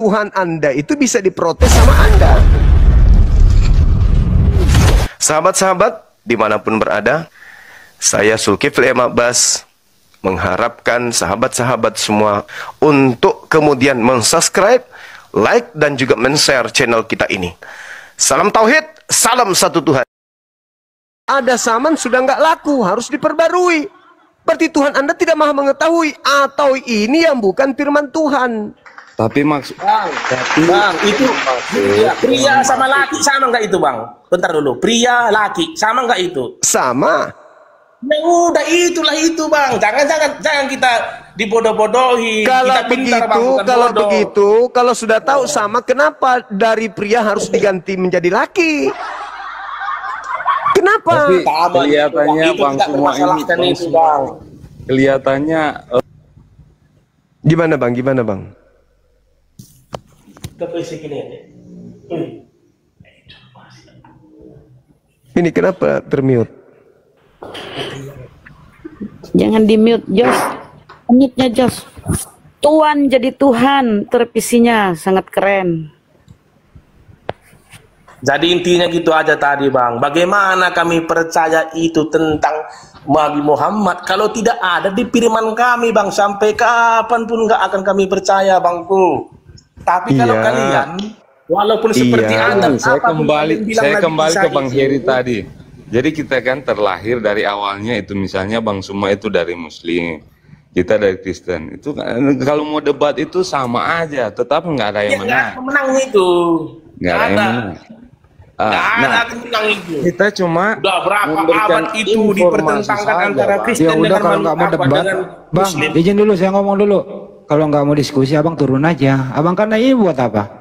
Tuhan Anda itu bisa diprotes sama Anda. Sahabat-sahabat, dimanapun berada, saya Zulkifli M. Abbas mengharapkan sahabat-sahabat semua untuk kemudian mensubscribe, like, dan juga men-share channel kita ini. Salam Tauhid, salam satu Tuhan. Ada zaman sudah nggak laku, harus diperbarui. Berarti Tuhan Anda tidak maha mengetahui, atau ini yang bukan firman Tuhan. Tapi maksud bang, itu pria sama laki sama nggak itu bang? Bentar dulu, pria laki sama nggak itu? Sama. Ya udah itulah itu bang. Jangan kita dibodoh-bodohi. Kalau kita pintar, begitu, kalau sudah tahu sama, kenapa dari pria harus diganti menjadi laki? Kenapa? Tapi kelihatannya bang semua ini itu, bang. Kelihatannya Gimana bang? Ini kenapa termute? Jangan di mute, Jos. Mute-nya, Jos. Tuan jadi Tuhan, terpisinya sangat keren. Jadi intinya gitu aja tadi bang. Bagaimana kami percaya itu tentang Nabi Muhammad kalau tidak ada di firman kami bang? Sampai kapanpun nggak akan kami percaya bangku. Tapi kalau kalian walaupun seperti Anda, saya kembali ke Bang Heri tadi. Jadi kita kan terlahir dari awalnya itu misalnya Bang Suma itu dari Muslim, kita dari Kristen. Itu kalau mau debat itu sama aja, tetap nggak ada yang menang. Nggak menang itu. Nggak ada yang menang. Kita cuma udah berapa abad itu dipertentangkan antara Kristen dengan kalau nggak mau debat, Bang, izin dulu saya ngomong dulu. Kalau nggak mau diskusi, abang turun aja. Abang karena ini buat apa?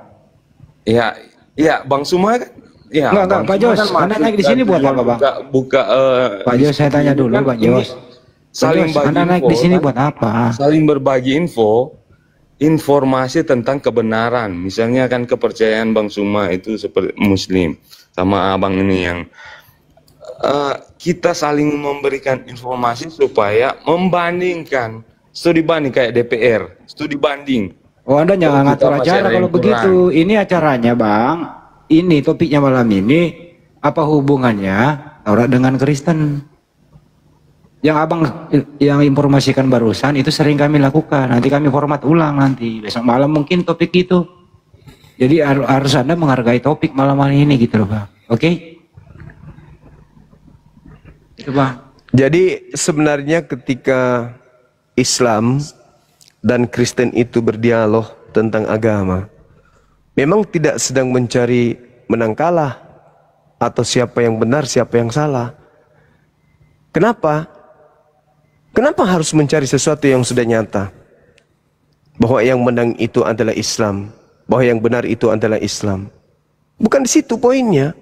Ya, Bang Suma kan. Ya, enggak, Pak Jos, Anda naik di sini buat apa, Bang? Pak Jos, saya tanya dulu, Pak Jos. Saling bagi Anda naik di sini buat apa? Saling berbagi informasi tentang kebenaran. Misalnya kan kepercayaan Bang Suma itu seperti Muslim, sama abang ini yang kita saling memberikan informasi supaya membandingkan. Studi banding kayak DPR, studi banding. Oh, Anda jangan ngatur acara kalau begitu. Ini acaranya, Bang. Ini topiknya malam ini. Apa hubungannya Taurat dengan Kristen? Yang abang yang informasikan barusan itu sering kami lakukan. Nanti kami format ulang nanti. Besok malam mungkin topik itu. Jadi harus Anda menghargai topik malam ini gitu loh, Bang. Oke? Itu, Bang. Jadi sebenarnya ketika Islam dan Kristen itu berdialog tentang agama, memang tidak sedang mencari menang kalah atau siapa yang benar, siapa yang salah. Kenapa? Kenapa harus mencari sesuatu yang sudah nyata? Bahwa yang menang itu adalah Islam, bahwa yang benar itu adalah Islam. Bukan di situ poinnya.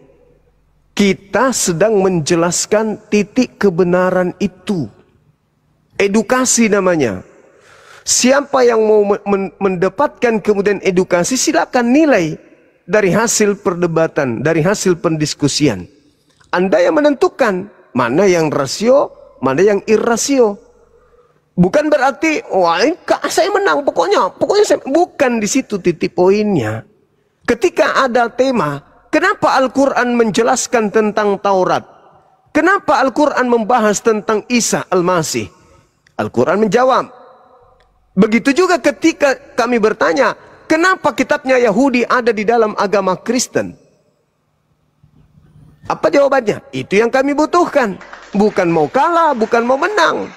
Kita sedang menjelaskan titik kebenaran itu. Edukasi namanya. Siapa yang mau mendapatkan kemudian edukasi, silakan nilai dari hasil perdebatan, dari hasil pendiskusian. Anda yang menentukan mana yang rasio, mana yang irrasio. Bukan berarti wah saya menang pokoknya saya, bukan di situ titik poinnya. Ketika ada tema, kenapa Al-Qur'an menjelaskan tentang Taurat? Kenapa Al-Qur'an membahas tentang Isa Al-Masih? Al-Quran menjawab. Begitu juga ketika kami bertanya, kenapa kitabnya Yahudi ada di dalam agama Kristen? Apa jawabannya? Itu yang kami butuhkan. Bukan mau kalah, bukan mau menang.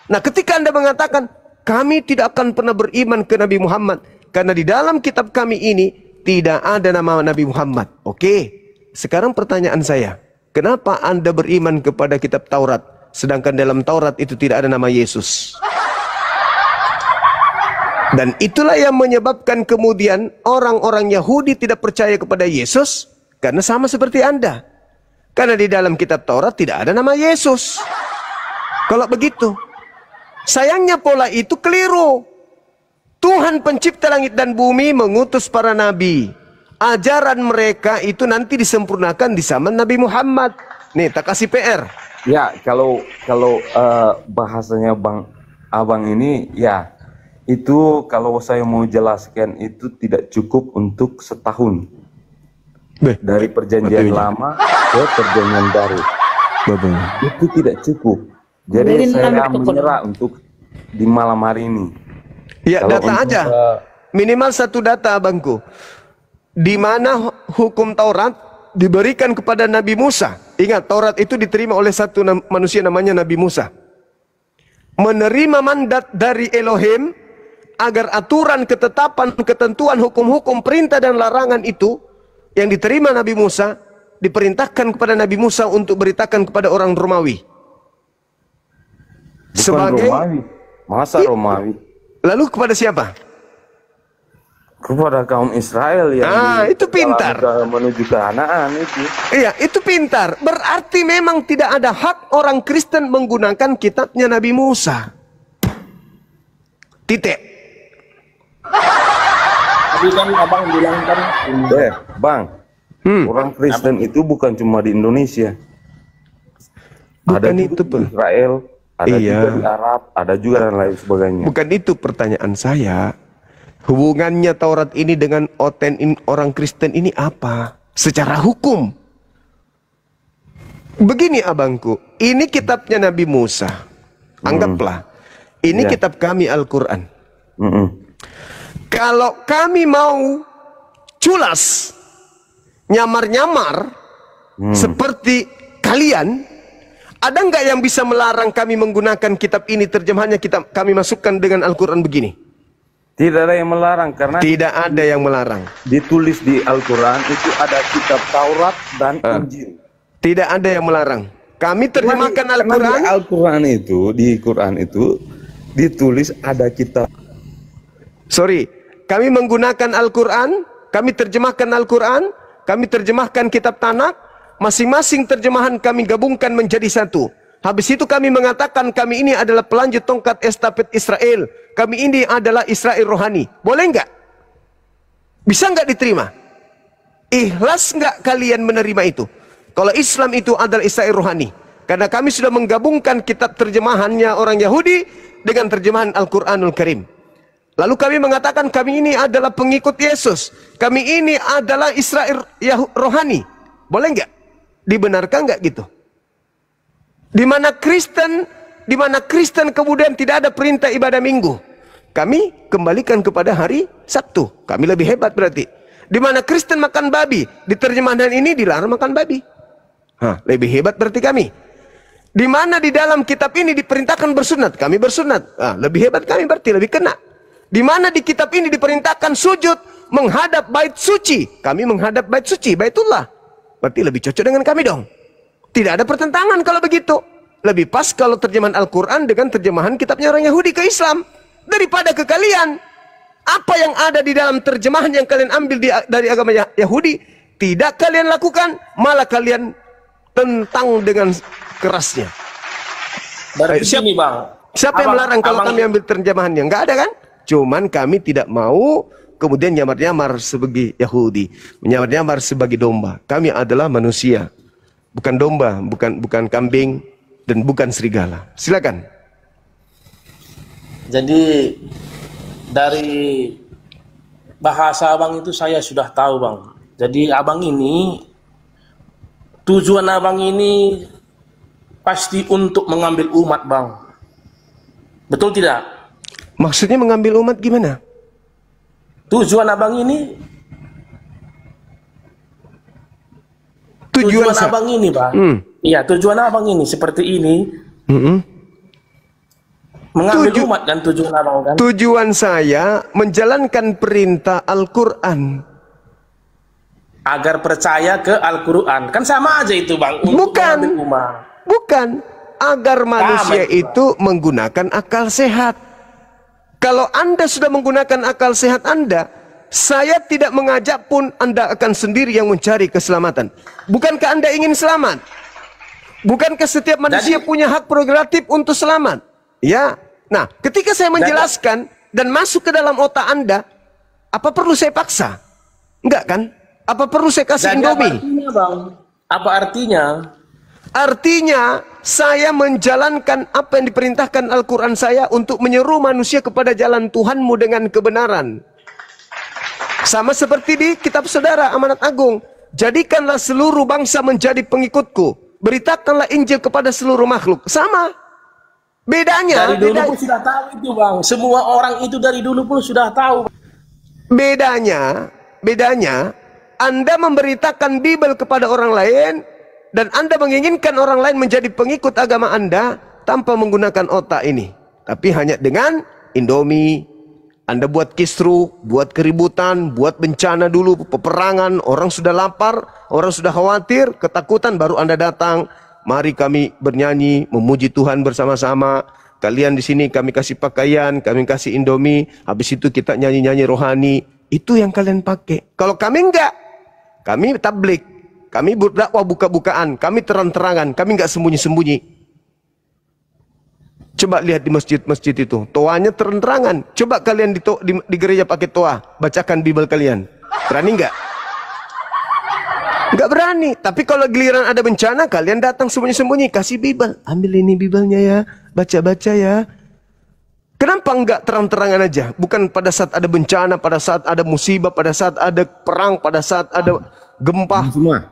Nah, ketika Anda mengatakan, kami tidak akan pernah beriman ke Nabi Muhammad, karena di dalam kitab kami ini tidak ada nama Nabi Muhammad. Oke, sekarang pertanyaan saya, kenapa Anda beriman kepada kitab Taurat, sedangkan dalam Taurat itu tidak ada nama Yesus? Dan itulah yang menyebabkan kemudian orang-orang Yahudi tidak percaya kepada Yesus, karena sama seperti Anda. Karena di dalam kitab Taurat tidak ada nama Yesus. Kalau begitu, sayangnya pola itu keliru. Tuhan pencipta langit dan bumi mengutus para nabi. Ajaran mereka itu nanti disempurnakan di zaman Nabi Muhammad. Nih, tak kasih PR. Ya, kalau bahasanya Abang ini ya Itu kalau saya mau jelaskan itu tidak cukup untuk setahun. Beh, Dari perjanjian lama ke perjanjian baru. Bapak. Itu tidak cukup. Jadi Beliin saya enam itu, menyerah untuk di malam hari ini. Ya, Kalau data untuk, aja. Minimal satu data, abangku. Di mana hukum Taurat diberikan kepada Nabi Musa. Ingat, Taurat itu diterima oleh satu manusia namanya Nabi Musa. Menerima mandat dari Elohim agar aturan, ketetapan, ketentuan, hukum-hukum, perintah dan larangan itu yang diterima Nabi Musa diperintahkan kepada Nabi Musa untuk beritakan kepada orang Romawi. bukan Sebagai Romawi. Masa Romawi? lalu kepada siapa? Kepada kaum Israel yang Itu pintar. menuju ke Kanaan itu. Iya, itu pintar. Berarti memang tidak ada hak orang Kristen menggunakan kitabnya Nabi Musa. Titik. Tadi kan abang bilang kan Bang, orang Kristen itu bukan cuma di Indonesia. Bukan juga itu, di Pak. Israel, ada Iya. juga di Arab, ada juga dan lain sebagainya. Bukan itu pertanyaan saya. Hubungannya Taurat ini dengan orang Kristen ini apa? Secara hukum. Begini abangku, ini kitabnya Nabi Musa. Anggaplah, ini Iya. kitab kami Al-Quran. Mm-mm. Kalau kami mau culas, nyamar-nyamar, seperti kalian, ada nggak yang bisa melarang kami menggunakan kitab ini, terjemahannya kami masukkan dengan Al-Quran begini? Tidak ada yang melarang karena Tidak ada yang melarang. ditulis di Al-Quran itu ada kitab Taurat dan Injil. Tidak ada yang melarang. Kami terjemahkan Karena Al-Quran. di Al-Quran itu, di Quran itu ditulis ada kitab. Sorry, kami menggunakan Al-Quran, kami terjemahkan Al-Quran, kami terjemahkan kitab Tanakh, masing-masing terjemahan kami gabungkan menjadi satu. Habis itu kami mengatakan kami ini adalah pelanjut tongkat estafet Israel. Kami ini adalah Israel rohani. Boleh nggak? Bisa nggak diterima? Ikhlas nggak kalian menerima itu? Kalau Islam itu adalah Israel rohani. Karena kami sudah menggabungkan kitab terjemahannya orang Yahudi dengan terjemahan Al-Quranul Karim. Lalu kami mengatakan kami ini adalah pengikut Yesus. Kami ini adalah Israel rohani. Boleh nggak? Dibenarkan nggak gitu? Di mana Kristen kemudian tidak ada perintah ibadah minggu. Kami kembalikan kepada hari Sabtu. Kami lebih hebat berarti. Di mana Kristen makan babi, di terjemahan ini dilarang makan babi. Lebih hebat berarti kami. Di mana di dalam kitab ini diperintahkan bersunat, kami bersunat. Lebih hebat kami berarti, lebih kena. Di mana di kitab ini diperintahkan sujud menghadap bait suci, kami menghadap bait suci, Baitullah. Berarti lebih cocok dengan kami dong. Tidak ada pertentangan kalau begitu. Lebih pas kalau terjemahan Al-Quran dengan terjemahan kitabnya orang Yahudi ke Islam. Daripada ke kalian. Apa yang ada di dalam terjemahan yang kalian ambil dari agama Yahudi, tidak kalian lakukan, malah kalian tentang dengan kerasnya. dari sini bang. Siapa yang melarang kalau kami ambil terjemahannya? Enggak ada kan? Cuman kami tidak mau kemudian nyamar-nyamar sebagai Yahudi, nyamar-nyamar sebagai domba. Kami adalah manusia. Bukan domba, bukan kambing, dan bukan serigala. Silakan. Jadi dari bahasa abang itu saya sudah tahu bang. Jadi abang ini, tujuan abang ini pasti untuk mengambil umat bang. Betul tidak? Maksudnya mengambil umat gimana? Tujuan abang ini, tujuan abang ini bang. Iya, tujuan abang ini seperti ini. Mengambil umat kan tujuan abang kan? Tujuan saya menjalankan perintah Al-Quran. Agar percaya ke Al-Quran. Kan sama aja itu bang. Untuk mengambil umat. Bukan. Agar manusia itu menggunakan akal sehat. Kalau Anda sudah menggunakan akal sehat Anda, saya tidak mengajak pun Anda akan sendiri yang mencari keselamatan. Bukankah Anda ingin selamat? Bukankah setiap manusia punya hak prerogatif untuk selamat? Ya. Nah, ketika saya menjelaskan dan masuk ke dalam otak Anda, apa perlu saya paksa? Enggak kan? Apa perlu saya kasih Indomie? Apa artinya bang? Apa artinya? Artinya saya menjalankan apa yang diperintahkan Al-Quran saya untuk menyeru manusia kepada jalan Tuhanmu dengan kebenaran. Sama seperti di kitab saudara Amanat Agung. Jadikanlah seluruh bangsa menjadi pengikutku. Beritakanlah Injil kepada seluruh makhluk. Sama. Bedanya. Dari dulu pun sudah tahu itu bang. Semua orang itu dari dulu pun sudah tahu. Bedanya Anda memberitakan Bible kepada orang lain. Dan Anda menginginkan orang lain menjadi pengikut agama Anda tanpa menggunakan otak ini. Tapi hanya dengan Indomie. Anda buat kisru, buat keributan, buat bencana dulu, peperangan. Orang sudah lapar, orang sudah khawatir, ketakutan, baru Anda datang. Mari kami bernyanyi, memuji Tuhan bersama-sama. Kalian di sini kami kasih pakaian, kami kasih Indomie. Habis itu kita nyanyi-nyanyi rohani. Itu yang kalian pakai. Kalau kami enggak, kami tablik. Kami berdakwah buka-bukaan, kami terang-terangan, kami nggak sembunyi-sembunyi. Coba lihat di masjid-masjid itu, toanya terang-terangan. Coba kalian di gereja pakai toa, bacakan Bible kalian. Berani nggak? Nggak berani. Tapi kalau giliran ada bencana, kalian datang sembunyi-sembunyi, kasih Bible. Ambil ini Bible-nya ya, baca-baca ya. Kenapa nggak terang-terangan aja? Bukan pada saat ada bencana, pada saat ada musibah, pada saat ada perang, pada saat ada gempa. Semua.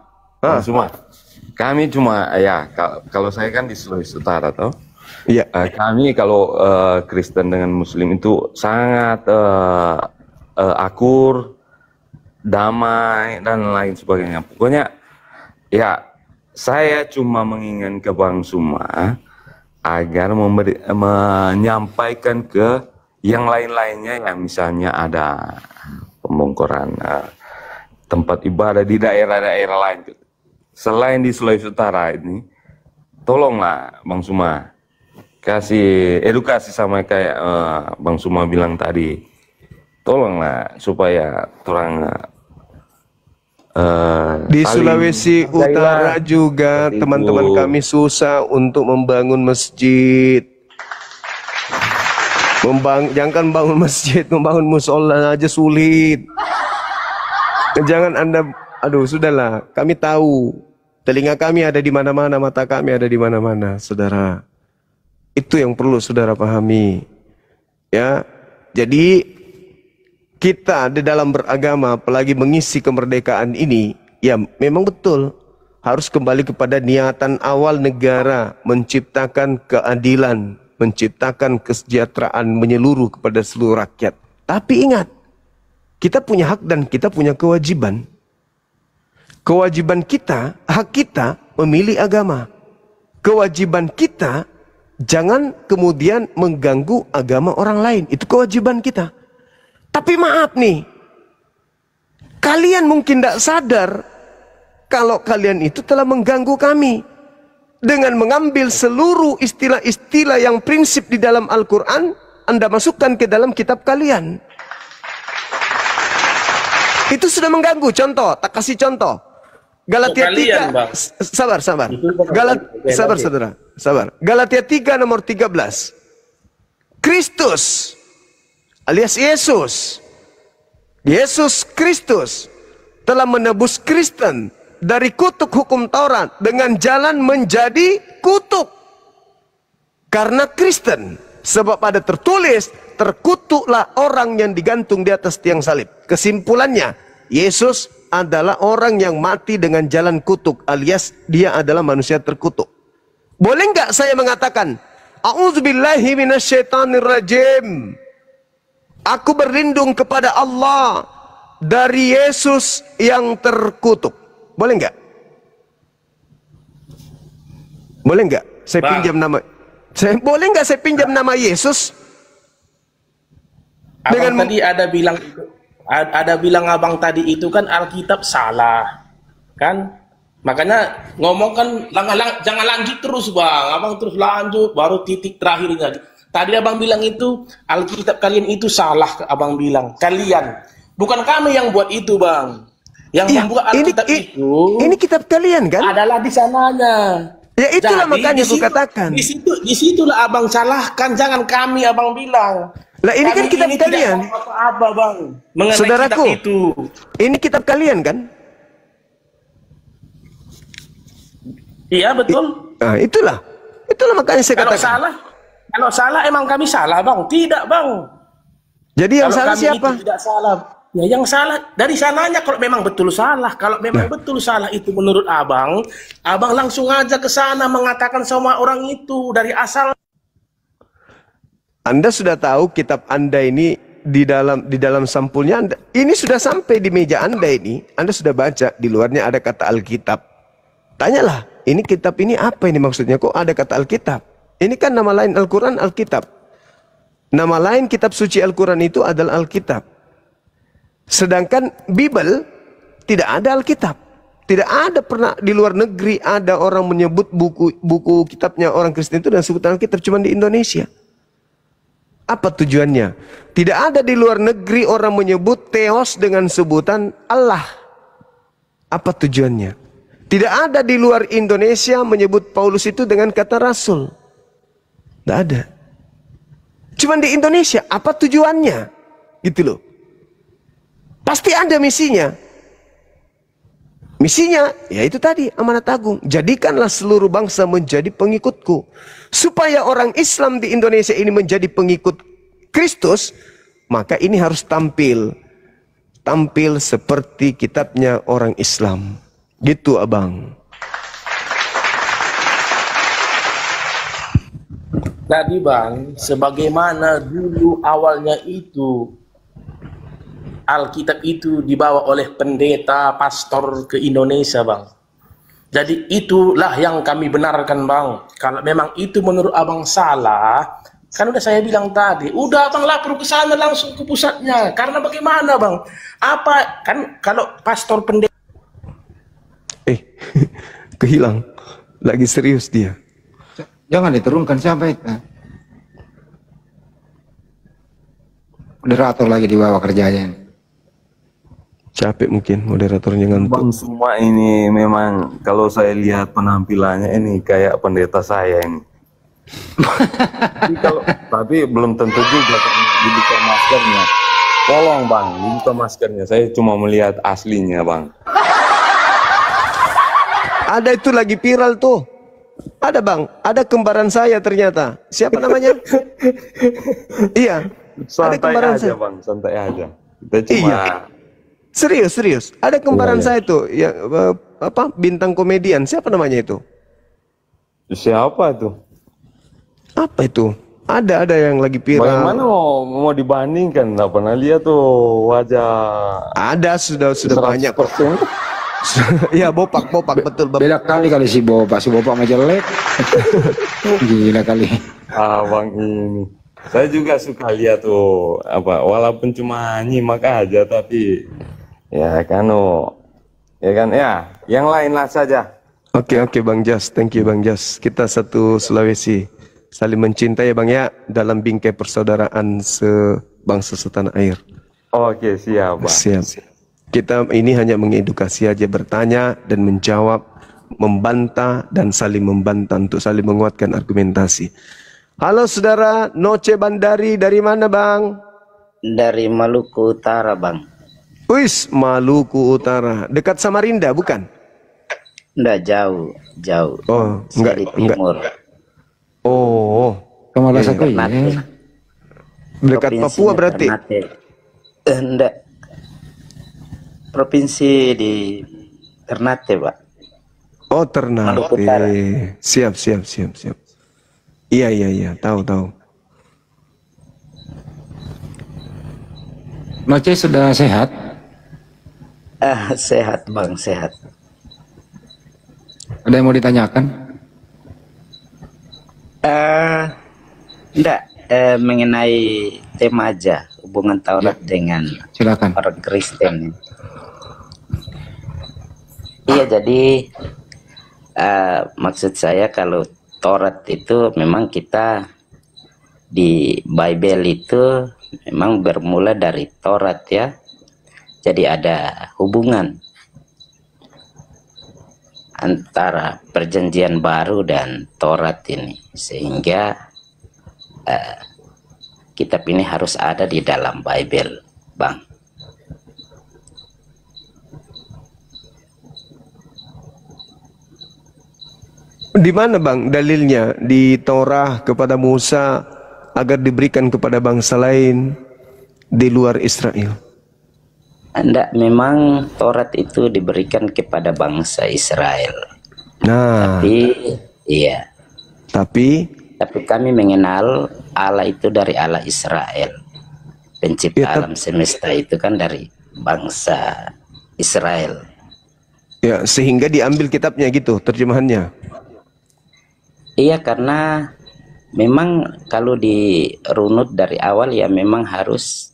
Kami cuma ya kalau saya kan di Sulawesi Utara toh. Iya. Kami kalau Kristen dengan Muslim itu sangat akur, damai dan lain sebagainya. Pokoknya ya saya cuma menginginkan ke Bang Suma agar menyampaikan ke yang lain-lainnya yang misalnya ada pembongkaran tempat ibadah di daerah-daerah lain. Selain di Sulawesi Utara ini, tolonglah Bang Suma kasih edukasi sama kayak Bang Suma bilang tadi. Tolonglah supaya orang di Sulawesi Utara juga teman-teman kami susah untuk membangun masjid. Jangan bangun masjid, membangun musola aja sulit. Jangan Anda, aduh sudahlah, kami tahu. Telinga kami ada di mana-mana, mata kami ada di mana-mana, saudara. Itu yang perlu saudara pahami. Ya, jadi kita di dalam beragama, apalagi mengisi kemerdekaan ini, ya memang betul harus kembali kepada niatan awal negara menciptakan keadilan, menciptakan kesejahteraan menyeluruh kepada seluruh rakyat. Tapi ingat, kita punya hak dan kita punya kewajiban. Kewajiban kita, hak kita memilih agama. Kewajiban kita jangan kemudian mengganggu agama orang lain. Itu kewajiban kita. Tapi maaf nih, kalian mungkin tidak sadar kalau kalian itu telah mengganggu kami dengan mengambil seluruh istilah-istilah yang prinsip di dalam Al-Quran, Anda masukkan ke dalam kitab kalian. Itu sudah mengganggu. Contoh, tak kasih contoh. Galatia 3, sabar. Sabar saudara, sabar. Galatia 3 nomor 13. Kristus alias Yesus Kristus telah menebus Kristen dari kutuk hukum Taurat dengan jalan menjadi kutuk. Karena Kristen, sebab ada tertulis, terkutuklah orang yang digantung di atas tiang salib. Kesimpulannya, Yesus adalah orang yang mati dengan jalan kutuk, alias dia adalah manusia terkutuk. Boleh nggak saya mengatakan, A'udzubillahi minasyaitonirrajim. Aku berlindung kepada Allah dari Yesus yang terkutuk. Boleh nggak? Boleh nggak? Saya pinjam nama. Boleh nggak saya pinjam nama Yesus? Abang tadi ada bilang abang tadi itu kan Alkitab salah, kan? Makanya ngomong kan jangan lanjut terus bang, abang terus lanjut, baru titik terakhirnya. Tadi abang bilang itu Alkitab kalian itu salah, abang bilang kalian, bukan kami yang buat itu bang. Yang membuat Alkitab ini kitab kalian kan? Adalah di sananya. Ya itulah makanya aku katakan. Di situlah abang salahkan, jangan kami abang bilang. Lah ini kan kitab kalian. Apa bang? Mengenai saudaraku, kitab itu. Ini kitab kalian kan? Iya betul. Nah, itulah makanya saya Kalau katakan. salah emang kami salah bang. Tidak bang. Jadi yang Kalau salah kami siapa? itu tidak salah. Ya yang salah dari sananya kalau memang betul salah. Kalau memang betul salah itu menurut abang, abang langsung aja ke sana mengatakan sama orang itu dari asal. Anda sudah tahu kitab Anda ini di dalam sampulnya Anda, ini sudah sampai di meja Anda ini. Anda sudah baca, di luarnya ada kata Alkitab. Tanyalah, ini kitab ini apa ini maksudnya? Kok ada kata Alkitab? Ini kan nama lain Al-Quran, Alkitab. Nama lain kitab suci Al-Quran itu adalah Alkitab. Sedangkan Bible tidak ada Alkitab. Tidak ada pernah di luar negeri ada orang menyebut buku kitabnya orang Kristen itu dan sebutan Alkitab, cuma di Indonesia. Apa tujuannya? Tidak ada di luar negeri orang menyebut Theos dengan sebutan Allah. Apa tujuannya? Tidak ada di luar Indonesia menyebut Paulus itu dengan kata Rasul. Tidak ada. Cuma di Indonesia. Apa tujuannya? Gitu loh. Pasti ada misinya. Misinya, ya itu tadi, amanat agung. Jadikanlah seluruh bangsa menjadi pengikutku. Supaya orang Islam di Indonesia ini menjadi pengikut Kristus, maka ini harus tampil seperti kitabnya orang Islam. Gitu abang. Jadi bang, sebagaimana dulu awalnya itu Alkitab itu dibawa oleh pendeta, pastor ke Indonesia bang. Jadi itulah yang kami benarkan bang. Kalau memang itu menurut abang salah, kan udah saya bilang tadi, udah abang lapor ke sana langsung ke pusatnya. Karena bagaimana bang? Apa kan kalau pastor pendeta Kehilang. Lagi serius dia. Jangan diturunkan sampai moderator lagi di bawah kerjanya. Capek mungkin moderatornya ngantuk. Bang semua ini memang kalau saya lihat penampilannya ini kayak pendeta saya ini. Tapi belum tentu juga kan dibuka maskernya. Tolong bang, dibuka maskernya. Saya cuma melihat aslinya bang. Ada itu lagi viral tuh. Ada bang, ada kembaran saya ternyata. Siapa namanya? Iya. Ada Santai kembaran aja saya. bang, santai aja. Kita cuma Iya. Serius. Ada kembaran Iya. saya tuh, yang apa bintang komedian. Siapa namanya itu? siapa tuh? Apa itu? Ada yang lagi viral. Bagaimana mau dibandingkan? Nggak pernah lihat tuh wajah. Ada sudah banyak. 100%. Ya bopak betul. Beda kali si Bopak mah jelek. Gila kali. Abang ini. Saya juga suka lihat tuh apa walaupun cuma nyimak aja tapi ya kan yang lain lah saja. Oke Bang Jas, thank you Bang Jas. Kita satu Sulawesi, saling mencintai ya Bang ya dalam bingkai persaudaraan sebangsa setanah air. Oke, siap bang. Siap. Kita ini hanya mengedukasi aja, bertanya dan menjawab, membantah dan saling membantah untuk saling menguatkan argumentasi. Halo saudara Noce Bandari, dari mana bang? Dari Maluku Utara bang. Wis, Maluku Utara, dekat Samarinda bukan? Nggak jauh. Oh, Saya di timur. Oh, Kemana satu Ternate. dekat Papua berarti? Ternate. Enggak. Provinsi di Ternate pak. Oh Maluku Ternate. Utara. Siap. Iya, tahu. Noce sudah sehat? Sehat bang, sehat. Ada yang mau ditanyakan? Enggak, mengenai tema aja hubungan Taurat dengan Silakan. orang Kristen. Iya, jadi maksud saya kalau Taurat itu memang kita di Bible itu memang bermula dari Taurat ya. Jadi ada hubungan antara perjanjian baru dan Taurat ini, sehingga kitab ini harus ada di dalam Bible, Bang. Di mana bang dalilnya di Taurat kepada Musa agar diberikan kepada bangsa lain di luar Israel? Anda memang Taurat itu diberikan kepada bangsa Israel. Nah, Tapi iya, tapi tapi kami mengenal Allah itu dari Allah Israel. Pencipta Ya, alam semesta itu kan dari bangsa Israel. ya sehingga diambil kitabnya gitu terjemahannya. Iya, karena memang kalau dirunut dari awal ya memang harus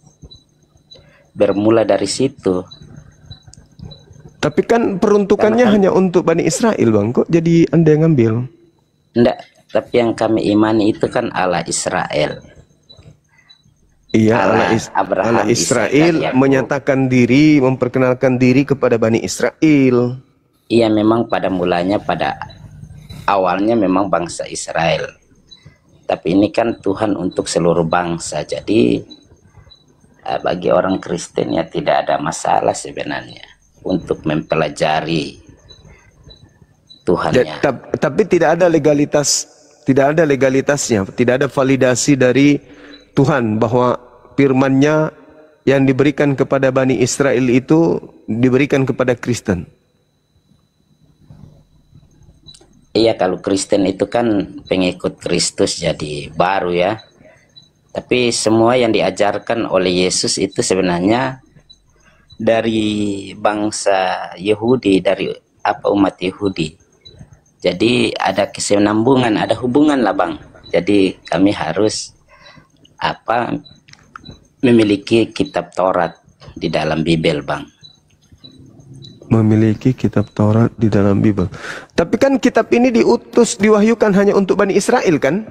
bermula dari situ. Tapi kan peruntukannya hanya untuk Bani Israel bang, kok jadi Anda yang ngambil? Enggak, tapi yang kami imani itu kan Allah Israel. Iya, Allah Abraham, Allah Ishak, Israel dan Yakub. menyatakan diri, memperkenalkan diri kepada Bani Israel. Iya, memang pada mulanya, pada awalnya memang bangsa Israel. Tapi ini kan Tuhan untuk seluruh bangsa. Jadi bagi orang Kristen ya tidak ada masalah sebenarnya untuk mempelajari Tuhannya. Tapi tidak ada legalitasnya, tidak ada validasi dari Tuhan bahwa firman-Nya yang diberikan kepada Bani Israel itu diberikan kepada Kristen. Iya, kalau Kristen itu kan pengikut Kristus jadi baru ya. Tapi semua yang diajarkan oleh Yesus itu sebenarnya dari bangsa Yahudi, dari umat Yahudi. Jadi ada kesinambungan, ada hubungan lah bang. Jadi kami harus memiliki kitab Taurat di dalam Bible bang. Memiliki kitab Taurat di dalam Bible. Tapi kan kitab ini diwahyukan hanya untuk Bani Israel kan?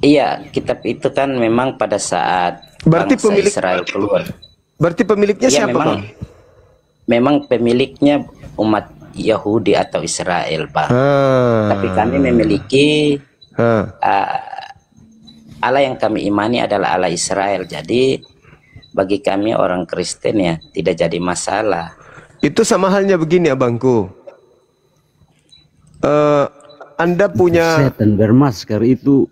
Iya, kitab itu kan memang pada saat Berarti bangsa Israel keluar. Berarti pemiliknya Iya, siapa bang? memang pemiliknya umat Yahudi atau Israel bang. Tapi kami memiliki Allah yang kami imani adalah Allah Israel. Jadi bagi kami orang Kristen ya tidak jadi masalah. Itu sama halnya begini abangku. Anda punya Setan bermasker itu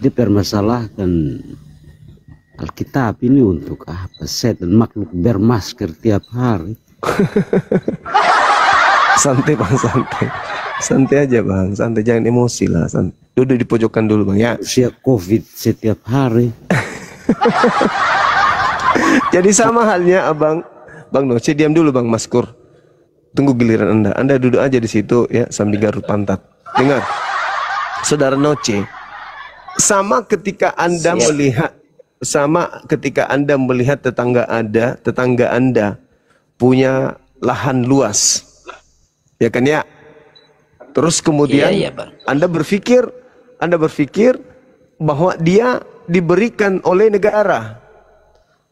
dipermasalahkan Alkitab ini untuk apa? Setan makhluk bermasker tiap hari. santai bang, santai aja bang, santai, jangan emosi lah. Duduk di pojokan dulu bang ya. Siap COVID setiap hari. Jadi sama halnya abang Noce, diam dulu bang Maskur. Tunggu giliran Anda. Anda duduk aja di situ ya sambil garuk pantat. Dengar, saudara Noce. Sama ketika Anda melihat tetangga Anda punya lahan luas, ya kan ya. Terus kemudian Iya, Bang. Anda berpikir bahwa dia diberikan oleh negara.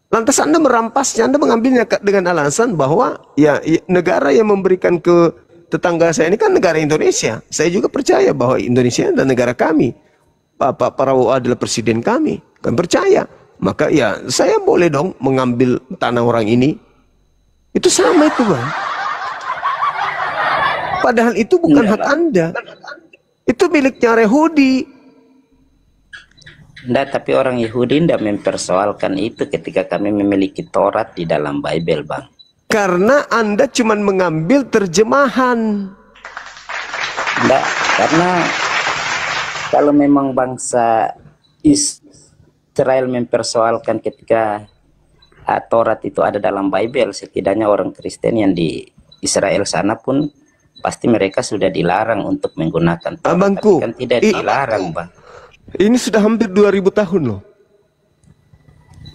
Lantas Anda merampasnya, Anda mengambilnya dengan alasan bahwa ya negara yang memberikan ke tetangga saya ini kan negara Indonesia. Saya juga percaya bahwa Indonesia adalah negara kami. Pak Prabowo adalah presiden kami. Kan percaya. Maka ya saya boleh dong mengambil tanah orang ini. Itu sama itu bang. Padahal itu bukan hak Anda. Itu miliknya Yahudi. Enggak, tapi orang Yahudi tidak mempersoalkan itu ketika kami memiliki Taurat di dalam Bible, Bang. Karena Anda cuma mengambil terjemahan. Enggak, karena kalau memang bangsa Israel mempersoalkan ketika Taurat itu ada dalam Bible, setidaknya orang Kristen yang di Israel sana pun pasti mereka sudah dilarang untuk menggunakan Taurat. Abangku, tapi kan tidak dilarang, Bang. Ini sudah hampir 2000 tahun loh.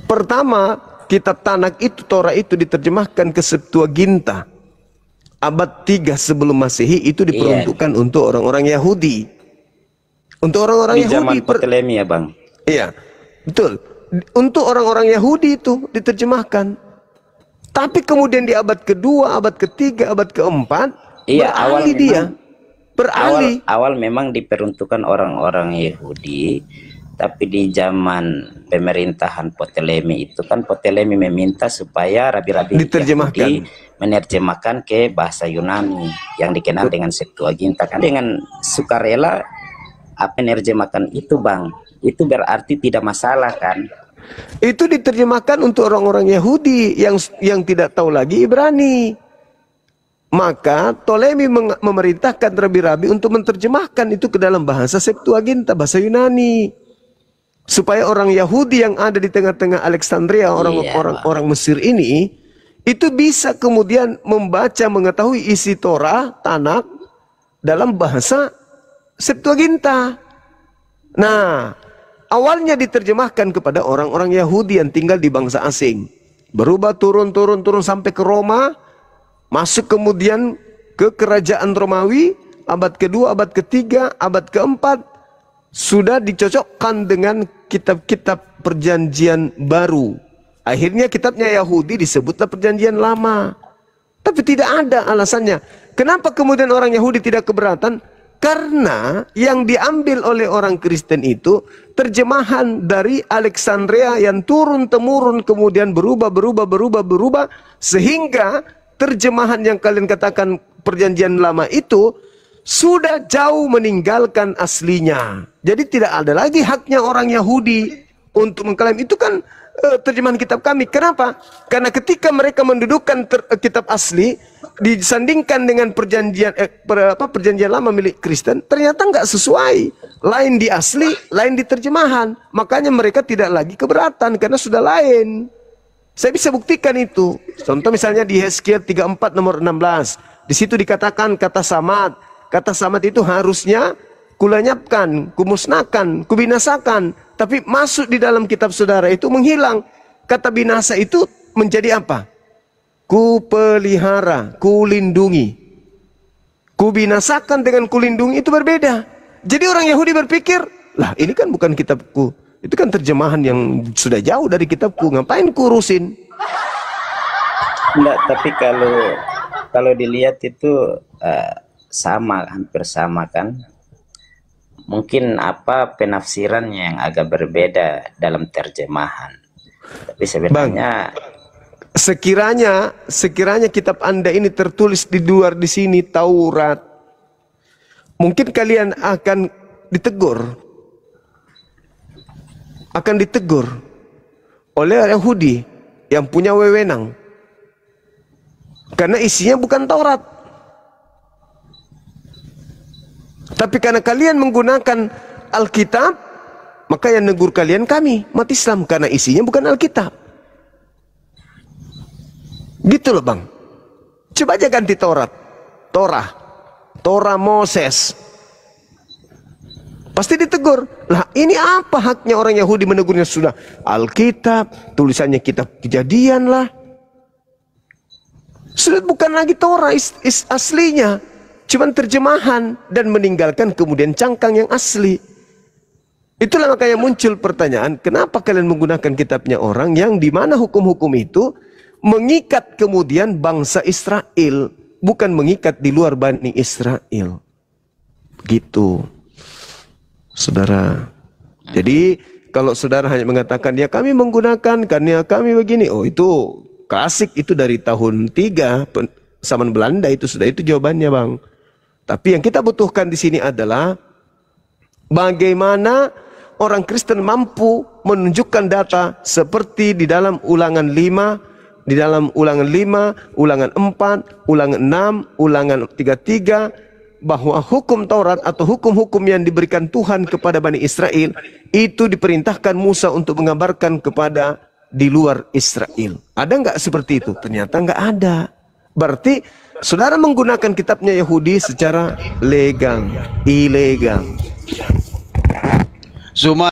Pertama, kitab Tanakh itu, Torah itu diterjemahkan ke Septuaginta. Abad 3 sebelum Masehi itu diperuntukkan untuk orang-orang Yahudi. Untuk orang-orang Di zaman Ptolemy ya, Bang. Iya, betul. Untuk orang-orang Yahudi itu diterjemahkan. Tapi kemudian di abad kedua, abad ketiga, abad keempat, beralih dia. Awal memang diperuntukkan orang-orang Yahudi, tapi di zaman pemerintahan Ptolemei itu kan Ptolemei meminta supaya rabi-rabi Diterjemahkan. Yahudi menerjemahkan ke bahasa Yunani yang dikenal dengan Septuaginta. Kan dengan sukarela apa menerjemahkan itu, Bang, itu berarti tidak masalah kan? Itu diterjemahkan untuk orang-orang Yahudi yang tidak tahu lagi Ibrani. Maka Ptolemei memerintahkan rabi-rabi untuk menerjemahkan itu ke dalam bahasa Septuaginta, bahasa Yunani. Supaya orang Yahudi yang ada di tengah-tengah Alexandria, orang Mesir ini, itu bisa kemudian membaca, mengetahui isi Torah, Tanakh, dalam bahasa Septuaginta. Nah, awalnya diterjemahkan kepada orang-orang Yahudi yang tinggal di bangsa asing. Berubah turun sampai ke Roma. Masuk kemudian ke kerajaan Romawi, abad kedua, abad ketiga, abad keempat, sudah dicocokkan dengan kitab-kitab perjanjian baru. Akhirnya kitabnya Yahudi disebutlah perjanjian lama. Tapi tidak ada alasannya. Kenapa kemudian orang Yahudi tidak keberatan? Karena yang diambil oleh orang Kristen itu terjemahan dari Alexandria yang turun-temurun kemudian berubah, sehingga terjemahan yang kalian katakan perjanjian lama itu sudah jauh meninggalkan aslinya. Jadi tidak ada lagi haknya orang Yahudi untuk mengklaim itu kan terjemahan kitab kami. Kenapa? Karena ketika mereka mendudukkan kitab asli disandingkan dengan perjanjian lama milik Kristen, ternyata nggak sesuai. Lain di asli, lain di terjemahan. Makanya mereka tidak lagi keberatan karena sudah lain. Saya bisa buktikan itu. Contoh misalnya di Hezkiel 34 nomor 16. Di situ dikatakan kata samad. Kata samad itu harusnya kulenyapkan, kumusnahkan, kubinasakan. Tapi masuk di dalam kitab saudara itu menghilang. Kata binasa itu menjadi apa? Kupelihara, kulindungi. Kubinasakan dengan kulindungi itu berbeda. Jadi orang Yahudi berpikir, lah ini kan bukan kitabku. Itu kan terjemahan yang sudah jauh dari kitabku, ngapain kurusin? Enggak, tapi kalau dilihat itu sama, hampir sama kan. Mungkin apa penafsirannya yang agak berbeda dalam terjemahan. Tapi sebenarnya sekiranya kitab Anda ini tertulis di luar di sini Taurat, mungkin kalian akan ditegur. Akan ditegur oleh Yahudi yang punya wewenang karena isinya bukan Taurat. Tapi karena kalian menggunakan Alkitab, maka yang negur kalian kami, umat Islam, karena isinya bukan Alkitab. Gitu loh Bang. Coba aja ganti Torah Moses. Pasti ditegur. Lah ini apa haknya orang Yahudi menegurnya? Sudah Alkitab, tulisannya kitab Kejadian lah. Sudah bukan lagi Torah aslinya. Cuman terjemahan dan meninggalkan kemudian cangkang yang asli. Itulah makanya muncul pertanyaan, kenapa kalian menggunakan kitabnya orang yang dimana hukum-hukum itu mengikat kemudian bangsa Israel, bukan mengikat di luar Bani Israel. Gitu. Saudara, jadi kalau saudara hanya mengatakan ya kami menggunakan karena kami begini, oh itu klasik, itu dari tahun 3 zaman Belanda itu sudah, itu jawabannya Bang. Tapi yang kita butuhkan di sini adalah bagaimana orang Kristen mampu menunjukkan data seperti di dalam Ulangan 5, di dalam Ulangan 5, Ulangan 4, Ulangan 6, Ulangan 33, bahwa hukum Taurat atau hukum-hukum yang diberikan Tuhan kepada Bani Israel itu diperintahkan Musa untuk mengabarkan kepada di luar Israel. Ada nggak seperti itu? Ternyata nggak ada. Berarti saudara menggunakan kitabnya Yahudi secara legal, ilegal. Zuma.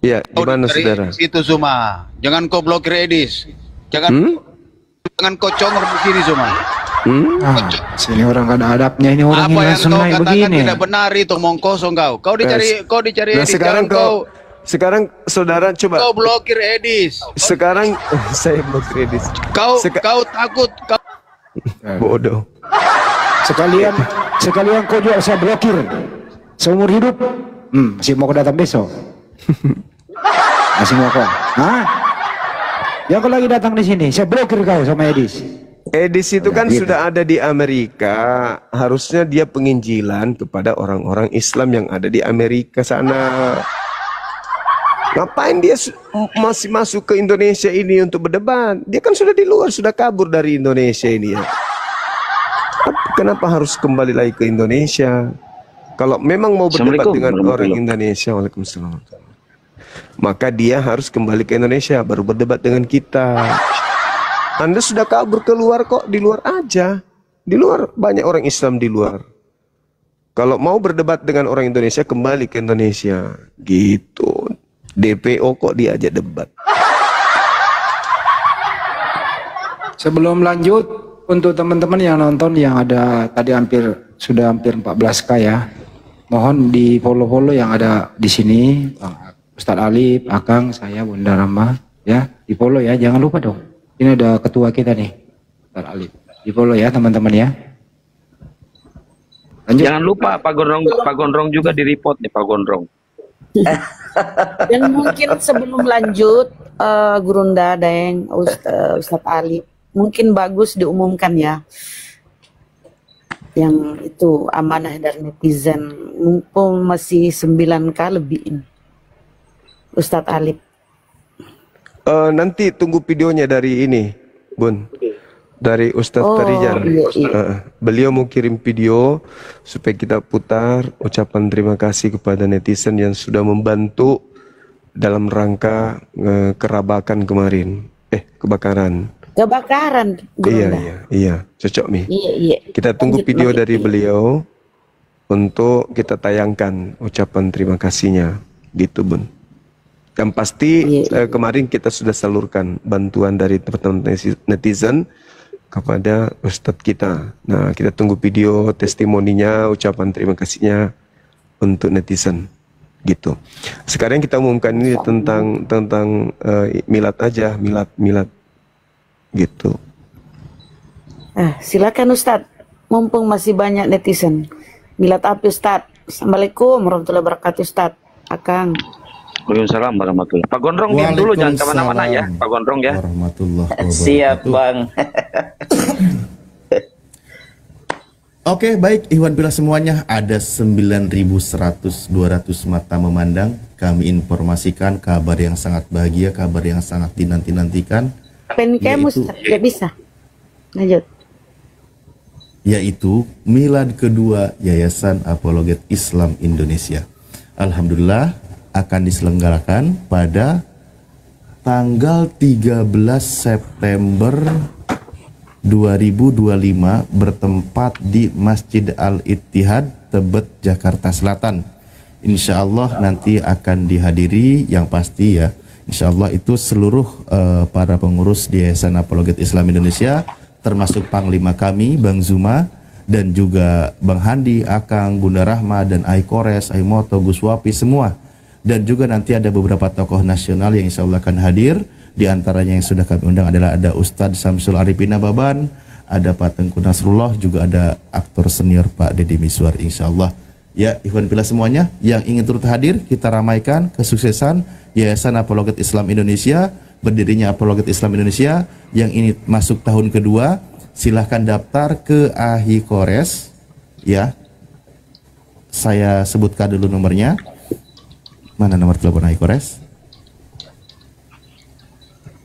Ya, gimana saudara? Itu Zuma. Jangan kau blokir Edis. Jangan kau congor di sini Zuma. Sini orang gak ada adabnya, ini orang apa yang langsung kau naik katakan begini. tidak benar itu omong kosong kau. Kau dicari Nah, Edis. sekarang saudara coba. Kau blokir Edis. Sekarang saya blokir Edis. Kau takut. Bodoh. Sekalian kau juga saya blokir seumur hidup. Masih mau datang besok. Masih ngokong. Hah? Ya kalau lagi datang di sini, saya blokir kau sama Edis. Edis itu kan gitu. sudah ada di Amerika. Harusnya dia penginjilan kepada orang-orang Islam yang ada di Amerika sana. Ngapain dia masih masuk ke Indonesia ini untuk berdebat? Dia kan sudah di luar, sudah kabur dari Indonesia ini ya. Kenapa harus kembali lagi ke Indonesia? Kalau memang mau berdebat dengan orang Indonesia, waalaikumsalam, maka dia harus kembali ke Indonesia baru berdebat dengan kita. Anda sudah kabur keluar kok, di luar aja. Di luar banyak orang Islam di luar. Kalau mau berdebat dengan orang Indonesia, kembali ke Indonesia. Gitu. DPO kok diajak debat. Sebelum lanjut, untuk teman-teman yang nonton yang ada tadi sudah hampir 14K ya. Mohon di follow-follow yang ada di sini, Ustadz Alif, Akang, saya, Bunda Rama, ya, di follow ya, jangan lupa dong. Ini ada ketua kita nih, Ustadz Alif, di follow ya teman-teman ya. Lanjut. Jangan lupa Pak Gondrong juga di report nih Pak Gondrong. Dan mungkin sebelum lanjut, Gurunda dan Ustadz Alif, mungkin bagus diumumkan ya. Yang itu amanah dari netizen, mumpung masih 9K lebih ini. Ustadz Alif. Nanti tunggu videonya dari ini, Bun. Dari Ustadz Tarijan. Iya. Beliau mau kirim video supaya kita putar ucapan terima kasih kepada netizen yang sudah membantu dalam rangka kerabakan kemarin. Kebakaran. Iya, cocok Mi. Iya. Kita tunggu video dari beliau untuk kita tayangkan ucapan terima kasihnya, gitu Bun. Yang pasti kemarin kita sudah salurkan bantuan dari teman-teman netizen kepada Ustadz kita. Nah, kita tunggu video testimoninya, ucapan terima kasihnya untuk netizen, gitu. Sekarang kita umumkan ini tentang milad aja, milad. Gitu. Silakan Ustadz, mumpung masih banyak netizen. Milad apa Ustadz? Assalamualaikum warahmatullahi wabarakatuh Ustadz. Akang. Waalaikumsalam warahmatullahi. Pak Gondrong diam dulu, jangan kemana-mana ya Pak Gondrong ya. Siap Bang. Oke, baik Ikhwan Fillah semuanya, ada 9.100 200 mata memandang. Kami informasikan kabar yang sangat bahagia, kabar yang sangat dinanti-nantikan. Penkemus tidak bisa. Lanjut. Yaitu milad kedua Yayasan Apologet Islam Indonesia. Alhamdulillah akan diselenggarakan pada tanggal 13 September 2025 bertempat di Masjid Al-Ittihad, Tebet, Jakarta Selatan. Insya Allah nanti akan dihadiri, yang pasti ya, insya Allah itu seluruh para pengurus di Yayasan Apologet Islam Indonesia, termasuk Panglima kami, Bang Zuma, dan juga Bang Handi, Akang, Bunda Rahma, dan Aikores, Aimoto, Gus Wapi, semua. Dan juga nanti ada beberapa tokoh nasional yang insya Allah akan hadir. Di antaranya yang sudah kami undang adalah ada Ustadz Samsul Arifin Nababan, ada Pak Tengku Nasrullah, juga ada aktor senior Pak Deddy Miswar, insya Allah. Ya, Ikhwan Fillah semuanya yang ingin turut hadir, kita ramaikan kesuksesan Yayasan Apologet Islam Indonesia, berdirinya Apologet Islam Indonesia yang ini masuk tahun kedua. Silahkan daftar ke Ahikores ya. Saya sebutkan dulu nomornya. Mana nomor telepon Ahikores?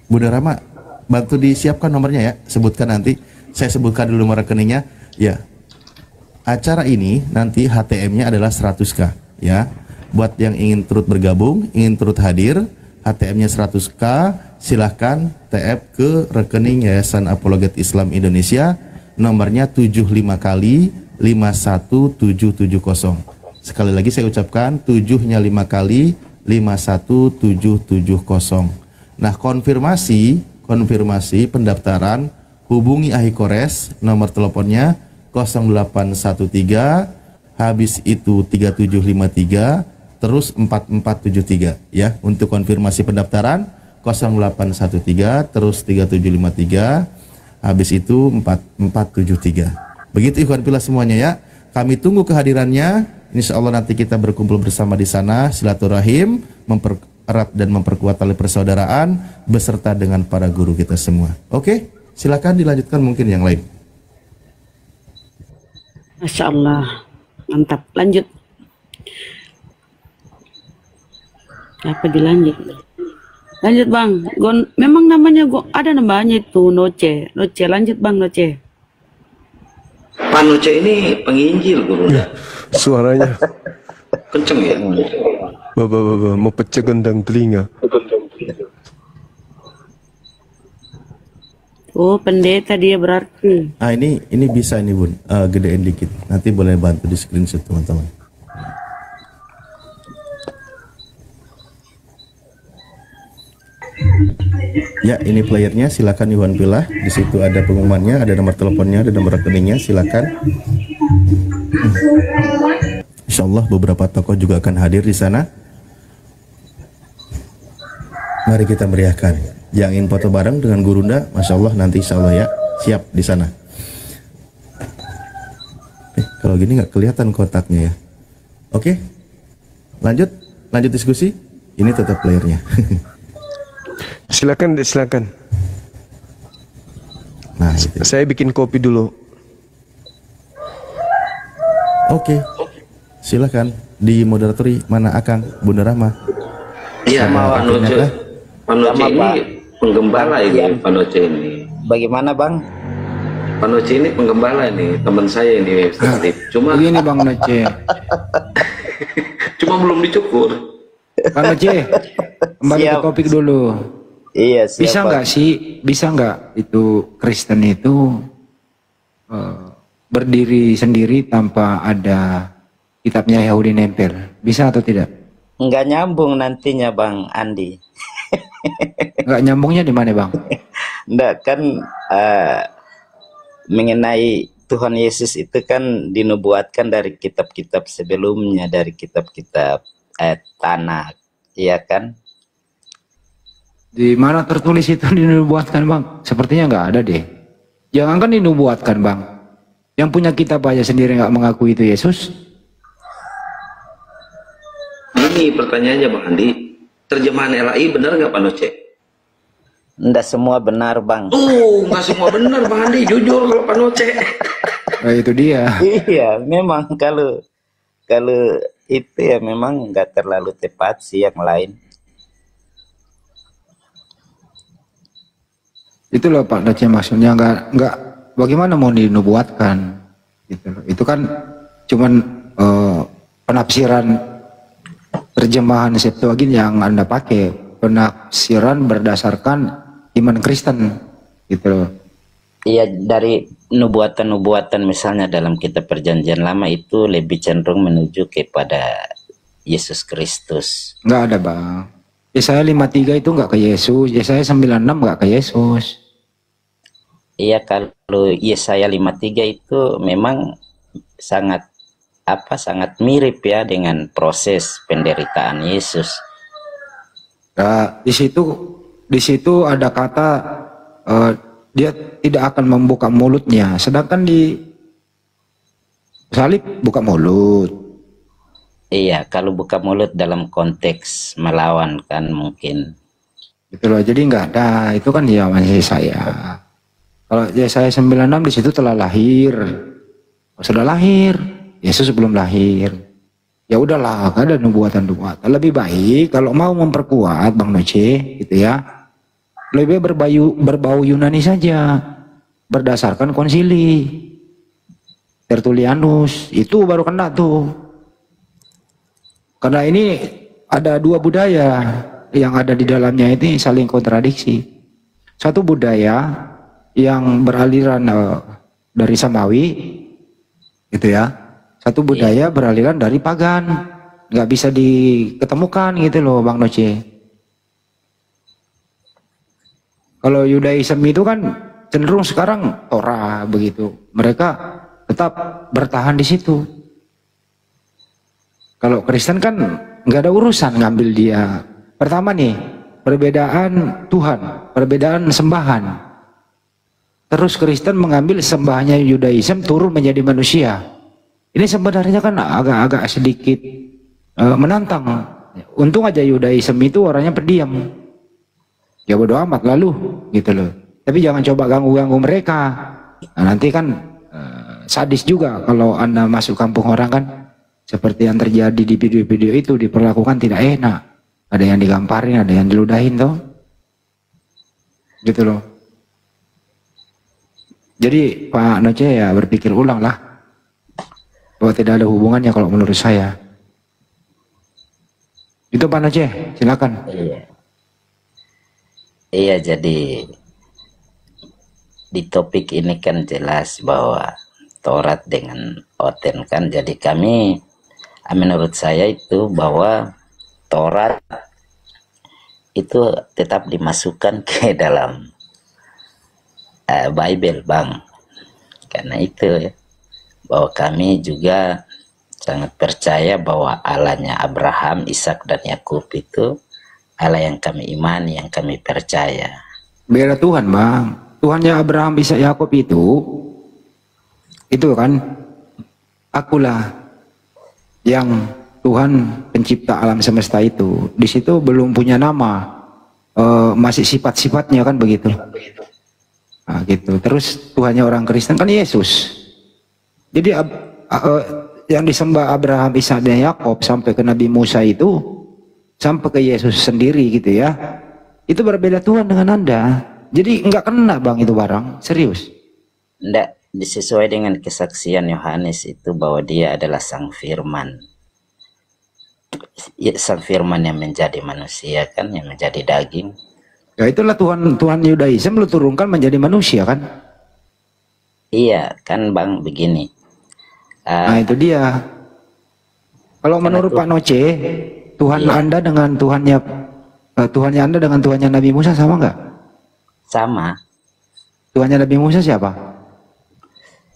Bunda Rama, bantu disiapkan nomornya ya. Sebutkan nanti. Saya sebutkan dulu nomor rekeningnya. Ya. Acara ini nanti HTM-nya adalah 100K ya. Buat yang ingin turut bergabung, ingin turut hadir, HTM-nya 100K, silahkan TF ke rekening Yayasan Apologet Islam Indonesia, nomornya 75 kali 51770. Sekali lagi saya ucapkan, 7-nya 5 kali 51770. Nah, konfirmasi pendaftaran, hubungi Ahikores, nomor teleponnya 0813, habis itu 3753, terus 4473 ya. Untuk konfirmasi pendaftaran 0813 terus 3753, habis itu 4473. Begitu Ikhwan Fillah semuanya ya. Kami tunggu kehadirannya. Insya Allah nanti kita berkumpul bersama di sana, silaturahim, erat dan memperkuat tali persaudaraan beserta dengan para guru kita semua. Oke, silakan dilanjutkan mungkin yang lain. Masya Allah, mantap. Lanjut. Apa dilanjut? Lanjut bang. Memang namanya ada namanya itu Noce. Lanjut bang Noce. Pak Noce ini penginjil guru. Suaranya kenceng ya. Bapak mau pecah gendang telinga. Oh pendeta dia berarti. Ini bisa ini Bun, gedein dikit. Nanti boleh bantu di screenshot teman-teman. Ya, ini playernya, silakan Iwan pilih. Di situ ada pengumumannya, ada nomor teleponnya, ada nomor rekeningnya, silakan. Insya Allah beberapa tokoh juga akan hadir di sana. Mari kita meriahkan. Yang ingin foto bareng dengan Gurunda, Masya Allah nanti Insya Allah ya, siap di sana. Kalau gini nggak kelihatan kotaknya ya. Oke, lanjut diskusi. Ini tetap playernya. Silakan. Nah, itu. Saya bikin kopi dulu. Oke. Silakan di moderatori mana Akang, Bunda Rahma. Iya, Pak Noce. Pak Noce ini penggembala ini, Pak Noce ini. Bagaimana Bang? Pak Noce ini penggembala ini, teman saya ini Steve. Cuma begini Bang Noce. Cuma belum dicukur. Bang Noce, kembali ke topik dulu. Iya, siap. Bisa nggak itu Kristen itu berdiri sendiri tanpa ada kitabnya Yahudi nempel? Bisa atau tidak? Nggak nyambung nantinya Bang Andi. Nggak nyambungnya di mana Bang? Nggak kan mengenai Tuhan Yesus itu kan dinubuatkan dari kitab-kitab sebelumnya, dari kitab-kitab Tanakh, iya kan? Di mana tertulis itu dinubuatkan Bang? Sepertinya nggak ada deh. Jangankan dinubuatkan Bang, yang punya kitab aja sendiri nggak mengakui itu Yesus. Ini pertanyaannya Bang Andi, terjemahan LAI benar nggak Pak Noce? Nggak semua benar Bang. Nggak semua benar Bang Andi, jujur kalau Pak Noce. Nah itu dia. Iya, memang kalau itu ya memang nggak terlalu tepat sih yang lain. Itu loh Pak Noce, maksudnya nggak bagaimana mau dinubuatkan gitu loh. Itu kan cuman penafsiran terjemahan Septuagint yang Anda pakai, penafsiran berdasarkan iman Kristen gitu loh. Iya, dari nubuatan-nubuatan misalnya dalam kitab Perjanjian Lama itu lebih cenderung menuju kepada Yesus Kristus. Nggak ada Bang. Yesaya 53 itu nggak ke Yesus, Yesaya 96 nggak ke Yesus. Iya, kalau Yesaya 53 itu memang sangat mirip ya dengan proses penderitaan Yesus. Nah, di situ ada kata dia tidak akan membuka mulutnya, sedangkan di salib buka mulut. Iya, kalau buka mulut dalam konteks melawan kan mungkin. Gitu loh, jadi nggak ada, itu kan ya masih saya. Kalau Yesaya 96 di situ telah lahir, sudah lahir, Yesus belum lahir. Ya udahlah, gak ada nubuatan-nubuatan. Lebih baik kalau mau memperkuat Bang Noce, gitu ya, lebih berbau Yunani saja, berdasarkan konsili Tertullianus, itu baru kena tuh. Karena ini ada dua budaya yang ada di dalamnya ini saling kontradiksi. Satu budaya yang beraliran dari Samawi, gitu ya. Satu budaya beraliran dari pagan, nggak bisa diketemukan gitu loh Bang Noce. Kalau Yudaism itu kan cenderung sekarang Torah begitu, mereka tetap bertahan di situ. Kalau Kristen kan nggak ada urusan ngambil dia. Pertama nih, perbedaan Tuhan, perbedaan sembahan. Terus Kristen mengambil sembahannya Yudaism turun menjadi manusia. Ini sebenarnya kan agak-agak sedikit menantang Untung aja Yudaism itu orangnya pendiam. Ya bodo amat lalu gitu loh. Tapi jangan coba ganggu-ganggu mereka. Nah, nanti kan sadis juga kalau Anda masuk kampung orang kan, seperti yang terjadi di video-video itu, diperlakukan tidak enak. Ada yang digamparin, ada yang diludahin toh. Gitu loh. Jadi Pak Noce ya berpikir ulang lah, bahwa tidak ada hubungannya kalau menurut saya. Itu Pak Noce, silakan. Iya, jadi di topik ini kan jelas bahwa Taurat dengan Oten kan, jadi kami menurut saya itu bahwa Taurat itu tetap dimasukkan ke dalam Bible, Bang. Karena itu ya, bahwa kami juga sangat percaya bahwa Allahnya Abraham, Ishak dan Yakub itu Allah yang kami imani, yang kami percaya. Beda Tuhan, Bang. Tuhannya Abraham, Ishak, Yakub itu kan, akulah yang Tuhan pencipta alam semesta itu. Di situ belum punya nama, masih sifat-sifatnya kan begitu. Nah, gitu. Terus Tuhannya orang Kristen kan Yesus. Jadi yang disembah Abraham, Ishak dan Yakub sampai ke Nabi Musa itu, sampai ke Yesus sendiri gitu ya, itu berbeda Tuhan dengan Anda. Jadi nggak kena, Bang, itu barang serius. Enggak, sesuai dengan kesaksian Yohanes itu bahwa dia adalah Sang Firman. Ya, Sang Firman yang menjadi manusia kan, yang menjadi daging. Ya itulah Tuhan Yudaism lu turunkan menjadi manusia kan. Iya kan, Bang, begini. Nah itu dia. Kalau menurut Pak Noce, Tuhan Anda dengan Tuhannya Anda dengan Tuhannya Nabi Musa sama nggak? Sama. Tuhannya Nabi Musa siapa?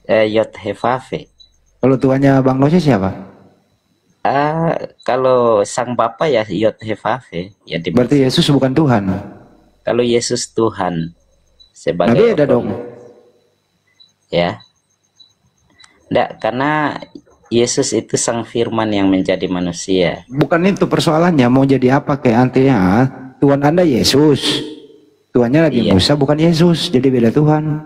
Yod-Heh-Vav-He. Kalau Tuhannya Bang Noce siapa? Kalau Sang Bapa ya Yod-Heh-Vav-He. Ya, berarti Yesus bukan Tuhan. Kalau Yesus Tuhan sebagai Nabi ada dong. Ya. Enggak, karena Yesus itu Sang Firman yang menjadi manusia. Bukan itu persoalannya, mau jadi apa kayak antinya. Tuhan Anda Yesus, Tuhannya Nabi Musa bukan Yesus, jadi beda Tuhan.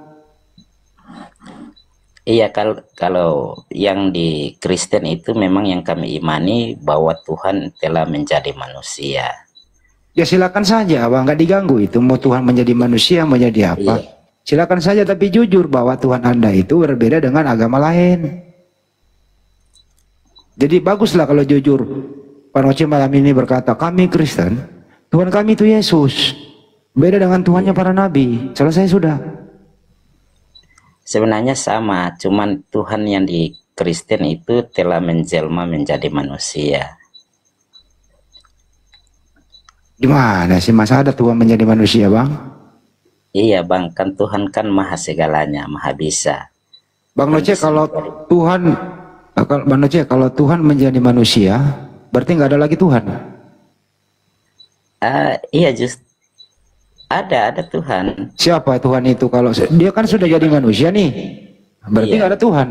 Iya, kalau yang di Kristen itu memang yang kami imani bahwa Tuhan telah menjadi manusia. Ya silakan saja, Bang, nggak diganggu itu. Mau Tuhan menjadi manusia, mau jadi apa? Silakan saja, tapi jujur bahwa Tuhan Anda itu berbeda dengan agama lain. Jadi baguslah kalau jujur. Pak Noce malam ini berkata, kami Kristen, Tuhan kami itu Yesus. Beda dengan Tuhannya para nabi. Selesai sudah. Sebenarnya sama, cuman Tuhan yang di Kristen itu telah menjelma menjadi manusia. Gimana sih, masa ada Tuhan menjadi manusia, Bang? Iya, Bang, kan Tuhan kan maha segalanya, maha bisa. Bang Noce, kalau Tuhan, Bang Noce, kalau Tuhan menjadi manusia, berarti nggak ada lagi Tuhan? Iya, just ada Tuhan. Siapa Tuhan itu? Kalau dia kan sudah jadi manusia nih, berarti nggak ada Tuhan.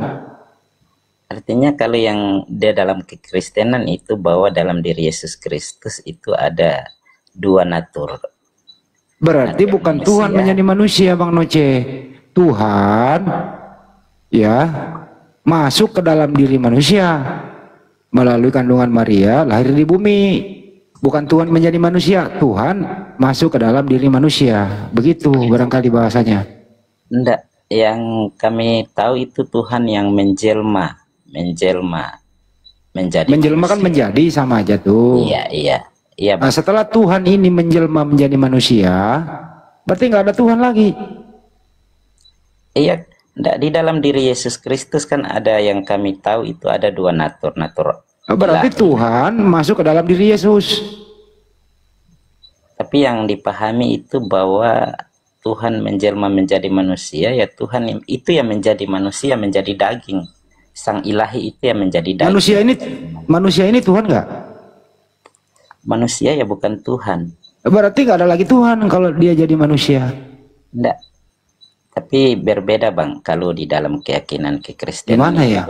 Artinya kalau yang dia dalam kekristenan itu bahwa dalam diri Yesus Kristus itu ada dua natur. Berarti bukan Tuhan menjadi manusia, Bang Noce. Tuhan ya masuk ke dalam diri manusia melalui kandungan Maria, lahir di bumi. Bukan Tuhan menjadi manusia, Tuhan masuk ke dalam diri manusia. Begitu barangkali bahasanya. Enggak, yang kami tahu itu Tuhan yang menjelma menjadi menjelma kan menjadi sama aja tuh. Iya. Nah, setelah Tuhan ini menjelma menjadi manusia, berarti nggak ada Tuhan lagi. Iya, enggak, di dalam diri Yesus Kristus kan ada yang kami tahu itu ada dua natur. Berarti Tuhan masuk ke dalam diri Yesus. Tapi yang dipahami itu bahwa Tuhan menjelma menjadi manusia, ya Tuhan itu yang menjadi manusia, menjadi daging. Sang ilahi itu yang menjadi daging. Manusia ini Tuhan nggak? Manusia ya bukan Tuhan. Berarti nggak ada lagi Tuhan kalau dia jadi manusia. Enggak. Tapi berbeda, Bang, kalau di dalam keyakinan kekristenan. Gimana ya?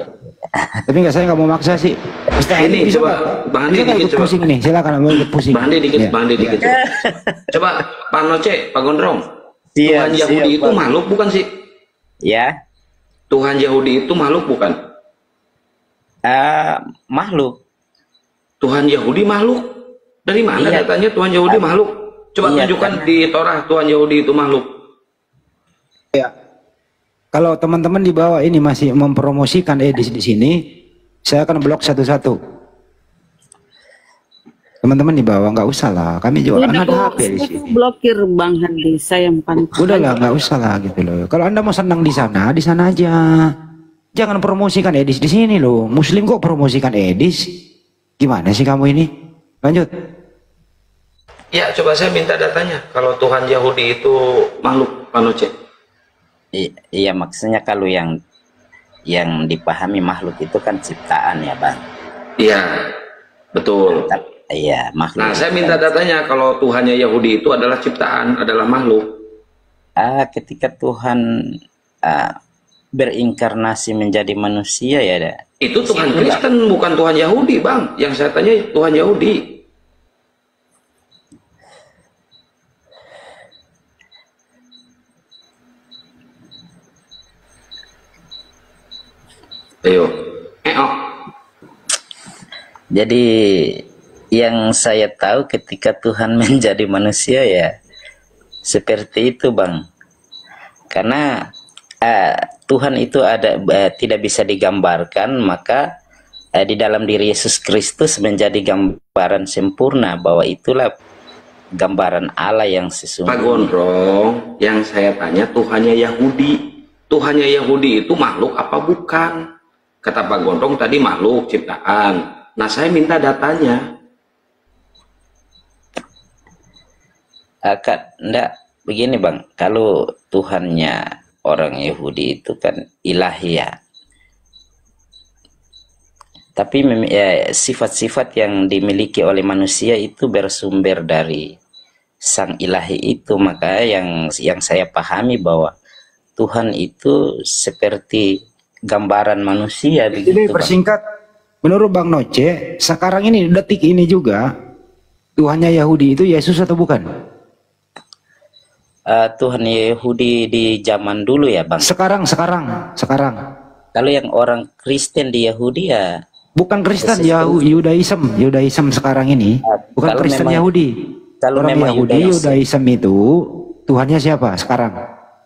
Tapi saya nggak mau maksa sih. Ustaz, Ini bisa coba nggak? Bang Andi Bisa nggak dikit ikut coba. pusing nih? Silakan mau ikut pusing. Bang Andi dikit, Iya. Bang Andi dikit coba. Coba Pak Noce, Pak Gondrong. Tuhan Yahudi itu Bang. makhluk bukan sih? Ya, Tuhan Yahudi itu makhluk bukan? makhluk. Tuhan Yahudi makhluk. Dari mana Iya. datanya Tuhan Yahudi makhluk? Coba Iya, tunjukkan karena- di Torah Tuhan Yahudi itu makhluk. Ya. Kalau teman-teman di bawah ini masih mempromosikan Edis di sini, saya akan blok satu-satu. Teman-teman di bawah nggak usah lah, kami juga kan ada HP di sini. Blokir Bang Handi, saya yang pantau. Udahlah, nggak usah lah gitu loh. Kalau Anda mau senang di sana aja. Jangan promosikan Edis di sini loh. Muslim kok promosikan Edis? Gimana sih kamu ini? Lanjut. Ya, coba saya minta datanya. Kalau Tuhan Yahudi itu makhluk, Pak Noce. Iya, maksudnya kalau yang dipahami makhluk itu kan ciptaan ya, Bang. Iya, betul. Iya, makhluk. Nah, saya minta datanya kalau Tuhannya Yahudi itu adalah ciptaan, adalah makhluk. Ketika Tuhan berinkarnasi menjadi manusia ya. Itu Tuhan Kristen, bukan Tuhan Yahudi, Bang. Yang saya tanya Tuhan Yahudi. Ayo. Jadi yang saya tahu ketika Tuhan menjadi manusia ya seperti itu, Bang. Karena Tuhan itu ada tidak bisa digambarkan, maka di dalam diri Yesus Kristus menjadi gambaran sempurna bahwa itulah gambaran Allah yang Pak sesungguhnya. Gondrong, yang saya tanya Tuhannya Yahudi. Tuhannya Yahudi itu makhluk apa bukan? Kata Pak Gondrong tadi makhluk ciptaan. Nah, saya minta datanya. Enggak, begini Bang, kalau Tuhannya orang Yahudi itu kan ilahi ya. Tapi sifat-sifat yang dimiliki oleh manusia itu bersumber dari sang ilahi itu. Maka yang saya pahami bahwa Tuhan itu seperti gambaran manusia. Jadi persingkat, menurut Bang Noce, sekarang ini detik ini juga Tuhannya Yahudi itu Yesus atau bukan? Tuhan Yahudi di zaman dulu ya Bang. Sekarang. Kalau yang orang Kristen di Yahudi ya. Bukan Kristen, Yudaism sekarang ini. Bukan Kalau Kristen memang- Yahudi. Kalau Orang memang Yahudi, Yudaism itu Tuhannya siapa sekarang?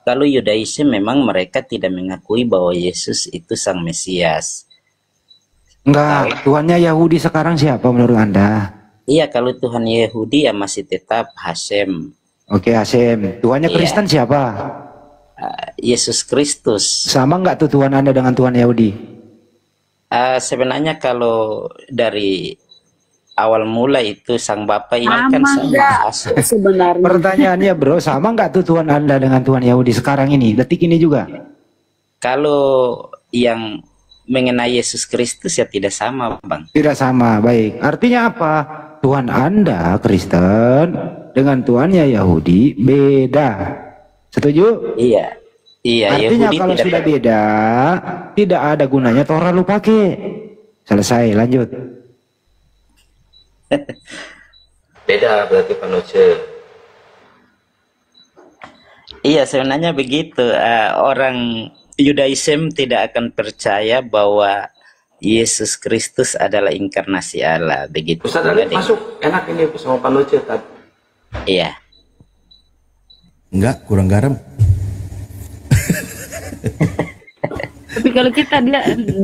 Kalau Yudaism memang mereka tidak mengakui bahwa Yesus itu sang Mesias. Enggak, Tuhannya Yahudi sekarang siapa menurut Anda? Iya, kalau Tuhan Yahudi ya masih tetap Hashem. Oke, Hashem. Tuhannya Iya. Kristen siapa? Yesus Kristus. Sama enggak tuh Tuhan Anda dengan Tuhan Yahudi? Sebenarnya kalau dari awal mula itu sang Bapa ini kan Sama sama enggak Hashem. sebenarnya? Pertanyaannya bro, sama enggak tuh Tuhan Anda dengan Tuhan Yahudi sekarang ini? Detik ini juga? Kalau yang mengenai Yesus Kristus ya tidak sama, Bang. Tidak sama, baik. Artinya apa? Tuhan Anda Kristen dengan Tuhannya Yahudi beda. Setuju? Iya. Iya, Artinya Yahudi kalau tidak sudah beda, tidak ada gunanya Torah lu pakai. Selesai, lanjut. Beda berarti Pak Noce. Iya, sebenarnya begitu. Orang Yudaism tidak akan percaya bahwa Yesus Kristus adalah inkarnasi Allah. Begitu. Ustaz Ali masuk, enak ini sama Pak Noce tadi. Iya. Enggak, kurang garam. Tapi kalau kita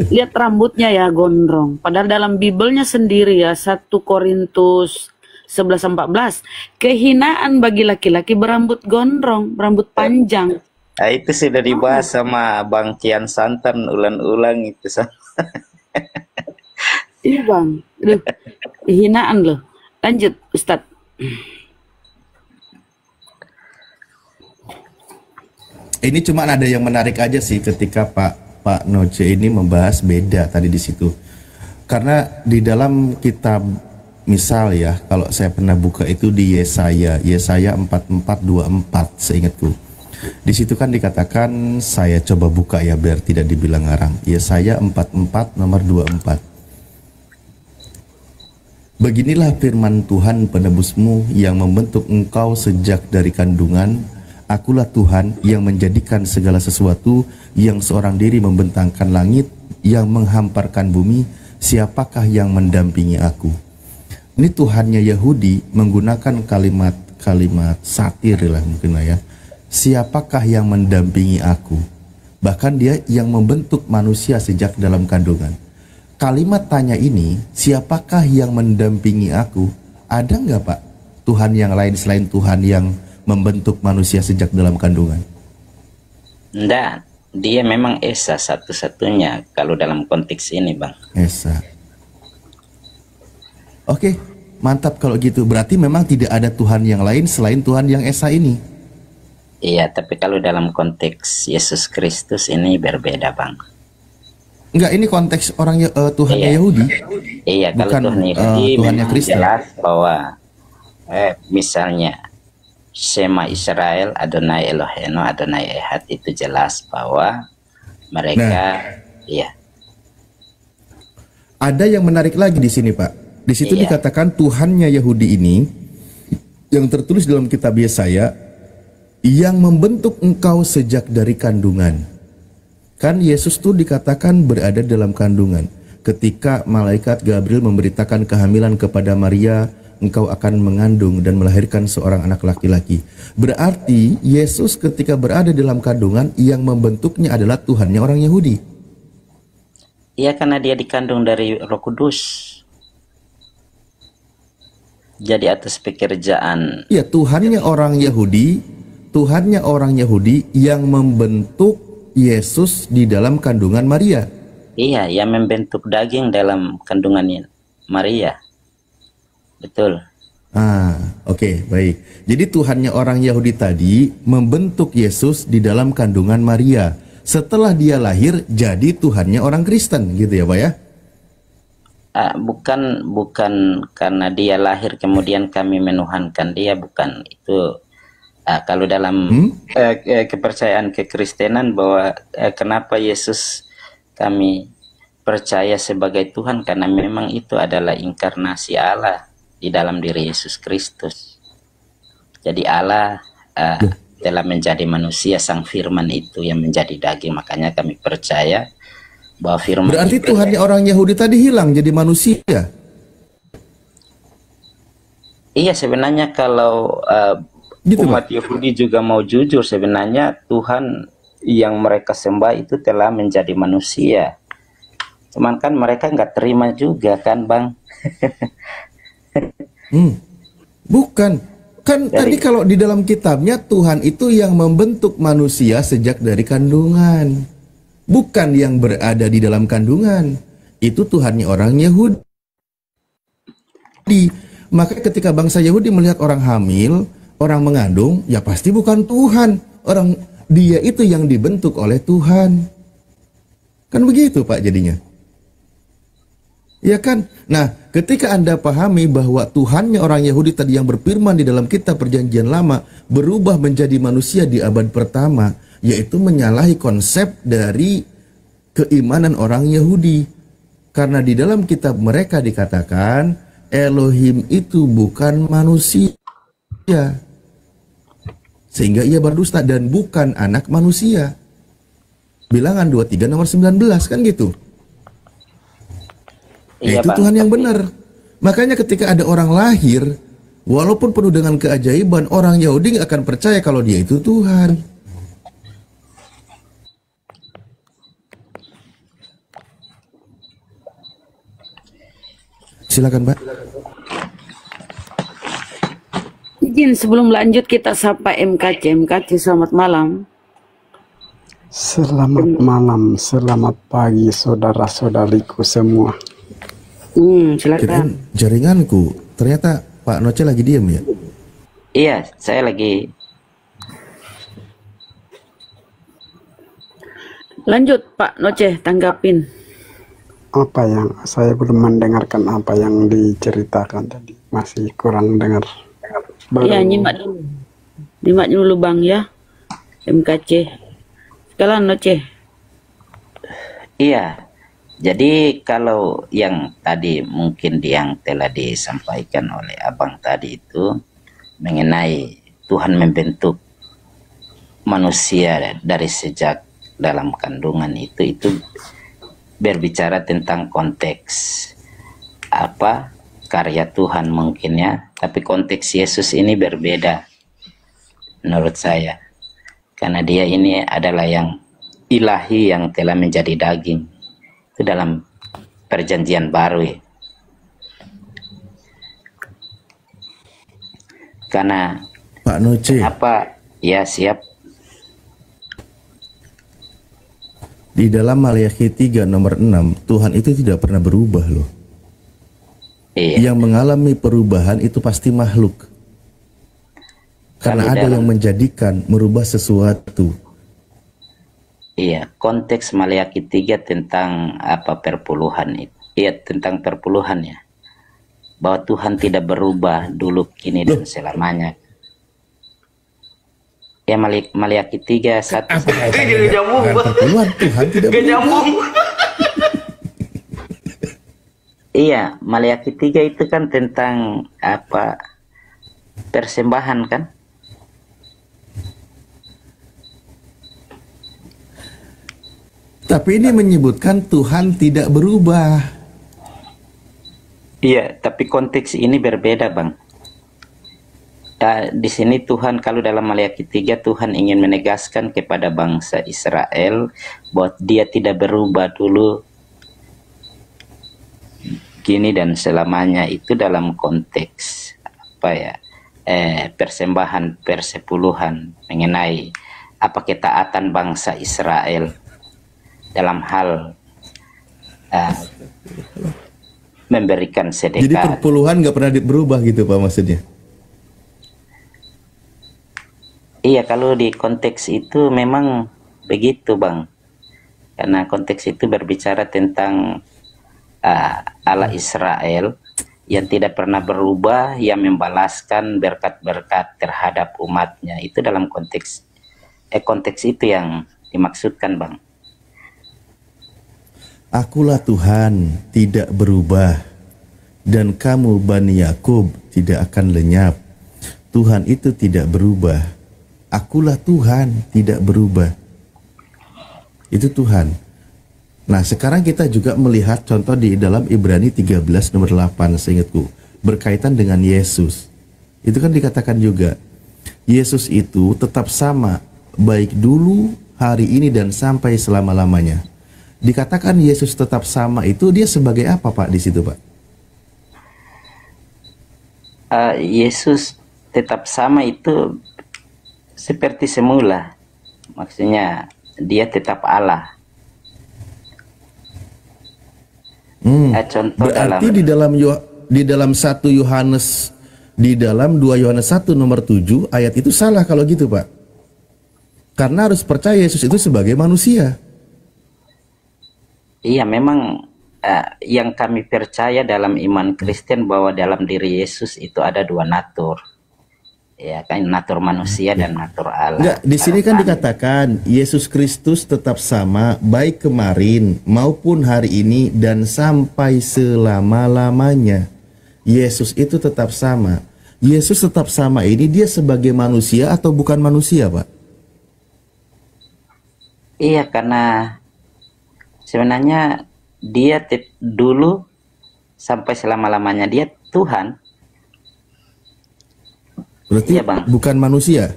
lihat rambutnya ya gondrong. Padahal dalam Bibelnya sendiri ya 1 Korintus 11:14, kehinaan bagi laki-laki berambut gondrong, berambut panjang. Nah, itu sudah dibahas sama Bang Kian Santan ulang-ulang itu. Iya Bang, aduh, kehinaan loh. Lanjut Ustadz. Ini cuma ada yang menarik aja sih ketika Pak Noce ini membahas beda tadi di situ. Karena di dalam kitab misal ya, kalau saya pernah buka itu di Yesaya 44:24 seingatku. Di situ kan dikatakan, saya coba buka ya biar tidak dibilang ngarang. Yesaya 44 nomor 24. Beginilah firman Tuhan penebusmu yang membentuk engkau sejak dari kandungan. Akulah Tuhan yang menjadikan segala sesuatu, yang seorang diri membentangkan langit, yang menghamparkan bumi. Siapakah yang mendampingi aku? Ini Tuhannya Yahudi menggunakan kalimat satir lah mungkin lah ya. Siapakah yang mendampingi aku? Bahkan dia yang membentuk manusia sejak dalam kandungan. Kalimat tanya ini, siapakah yang mendampingi aku? Ada nggak Pak Tuhan yang lain selain Tuhan yang membentuk manusia sejak dalam kandungan? Enggak, dia memang Esa satu-satunya kalau dalam konteks ini Bang. Esa. Oke, mantap kalau gitu. Berarti memang tidak ada Tuhan yang lain selain Tuhan yang Esa ini. Iya, tapi kalau dalam konteks Yesus Kristus ini berbeda Bang. Enggak, ini konteks orang Tuhannya Yahudi. Iya, kalau bukan, Tuhan Yahudi Tuhannya memang Kristen. jelas bahwa misalnya Shema Israel, Adonai Elohenu, Adonai Ehad, itu jelas bahwa mereka iya. Ada yang menarik lagi di sini Pak. Di situ Iya. dikatakan Tuhannya Yahudi ini yang tertulis dalam kitab Yesaya, yang membentuk engkau sejak dari kandungan. Kan Yesus tuh dikatakan berada dalam kandungan. Ketika malaikat Gabriel memberitakan kehamilan kepada Maria, engkau akan mengandung dan melahirkan seorang anak laki-laki. Berarti Yesus ketika berada dalam kandungan, yang membentuknya adalah Tuhannya orang Yahudi. Iya, karena dia dikandung dari Roh Kudus. Jadi atas pekerjaan. Ya, Tuhannya orang Yahudi yang membentuk Yesus di dalam kandungan Maria. Iya, yang membentuk daging dalam kandungan Maria. Betul. Oke, baik. Jadi Tuhannya orang Yahudi tadi membentuk Yesus di dalam kandungan Maria. Setelah dia lahir, jadi Tuhannya orang Kristen, gitu ya Pak ya? Bukan karena dia lahir kemudian kami menuhankan dia, bukan. Itu kalau dalam kepercayaan kekristenan bahwa kenapa Yesus kami percaya sebagai Tuhan, karena memang itu adalah inkarnasi Allah di dalam diri Yesus Kristus. Jadi Allah telah menjadi manusia, sang firman itu yang menjadi daging, makanya kami percaya bahwa firman berarti itu, Tuhannya orang Yahudi tadi hilang jadi manusia. Iya, sebenarnya kalau gitu, umat Yahudi juga mau jujur, sebenarnya Tuhan yang mereka sembah itu telah menjadi manusia. Cuman kan mereka nggak terima juga kan Bang. Bukan. Kan tadi kalau di dalam kitabnya Tuhan itu yang membentuk manusia sejak dari kandungan. Bukan yang berada di dalam kandungan. Itu Tuhannya orang Yahudi. Maka ketika bangsa Yahudi melihat orang hamil, orang mengandung, ya pasti bukan Tuhan. Dia itu yang dibentuk oleh Tuhan. Kan begitu Pak jadinya. Ya kan? Nah, ketika Anda pahami bahwa Tuhannya orang Yahudi tadi yang berfirman di dalam kitab Perjanjian Lama berubah menjadi manusia di abad pertama, yaitu menyalahi konsep dari keimanan orang Yahudi. Karena di dalam kitab mereka dikatakan Elohim itu bukan manusia, sehingga ia berdusta dan bukan anak manusia. Bilangan 23 nomor 19 kan gitu. Iya, itu Bang. Tuhan yang benar. Makanya ketika ada orang lahir, walaupun penuh dengan keajaiban, orang Yahudi nggak akan percaya kalau dia itu Tuhan. Silakan Mbak. Izin sebelum lanjut kita sapa MKC. Selamat malam. Selamat malam, selamat pagi saudara-saudariku semua. Silakan. Kirain jaringanku, ternyata Pak Noce lagi diem ya? Iya, saya lagi. Lanjut Pak Noce, tanggapin. Apa yang saya belum mendengarkan apa yang diceritakan tadi, masih kurang dengar. Iya, nyimak dulu. Nyimak dulu Bang ya. MKC. Sekarang noce. Iya, jadi kalau yang tadi mungkin yang telah disampaikan oleh abang tadi itu mengenai Tuhan membentuk manusia dari sejak dalam kandungan itu berbicara tentang konteks apa karya Tuhan mungkin ya, tapi konteks Yesus ini berbeda menurut saya, karena dia ini adalah yang ilahi yang telah menjadi daging itu dalam perjanjian baru ya. Karena Pak Noce, apa ya siap. Di dalam Maliaki 3 nomor 6 Tuhan itu tidak pernah berubah loh. Iya. Yang mengalami perubahan itu pasti makhluk. Karena ada yang menjadikan merubah sesuatu. Iya, konteks Maliaki 3 tentang apa perpuluhan itu. Iya, tentang perpuluhan ya. Bahwa Tuhan tidak berubah dulu, kini dan selamanya. Ya Maliaki 3 1. Perpuluhan Tuhan tidak berubah. Iya, Maliaki 3 itu kan tentang apa persembahan kan? Tapi ini menyebutkan Tuhan tidak berubah. Iya, tapi konteks ini berbeda, Bang. Di sini Tuhan, kalau dalam Maliaki 3 Tuhan ingin menegaskan kepada bangsa Israel bahwa dia tidak berubah dulu, kini dan selamanya. Itu dalam konteks apa ya? Persembahan persepuluhan mengenai apa ketaatan bangsa Israel dalam hal memberikan sedekah. Jadi perpuluhan nggak pernah berubah gitu Pak maksudnya? Iya, kalau di konteks itu memang begitu Bang. Karena konteks itu berbicara tentang Allah Israel yang tidak pernah berubah, yang membalaskan berkat-berkat terhadap umatnya. Itu dalam konteks itu yang dimaksudkan Bang. Akulah Tuhan, tidak berubah, dan kamu Bani Yakub tidak akan lenyap. Tuhan itu tidak berubah. Akulah Tuhan, tidak berubah. Itu Tuhan. Nah, sekarang kita juga melihat contoh di dalam Ibrani 13 nomor 8 seingatku, berkaitan dengan Yesus. Itu kan dikatakan juga, Yesus itu tetap sama, baik dulu, hari ini, dan sampai selama-lamanya. Dikatakan Yesus tetap sama itu dia sebagai apa Pak di situ Pak? Yesus tetap sama itu seperti semula. Maksudnya dia tetap Allah. Contoh berarti di dalam 1 Yohanes, di dalam 2 Yohanes 1 nomor 7 ayat itu salah kalau gitu Pak. Karena harus percaya Yesus itu sebagai manusia. Iya, memang yang kami percaya dalam iman Kristen bahwa dalam diri Yesus itu ada dua natur. Ya kan, natur manusia dan natur Allah. Enggak, di sini kan dikatakan Yesus Kristus tetap sama baik kemarin maupun hari ini dan sampai selama-lamanya. Yesus itu tetap sama. Yesus tetap sama ini dia sebagai manusia atau bukan manusia, Pak? Iya, karena sebenarnya dia dulu sampai selama-lamanya dia Tuhan. Berarti iya, Bang. Bukan manusia?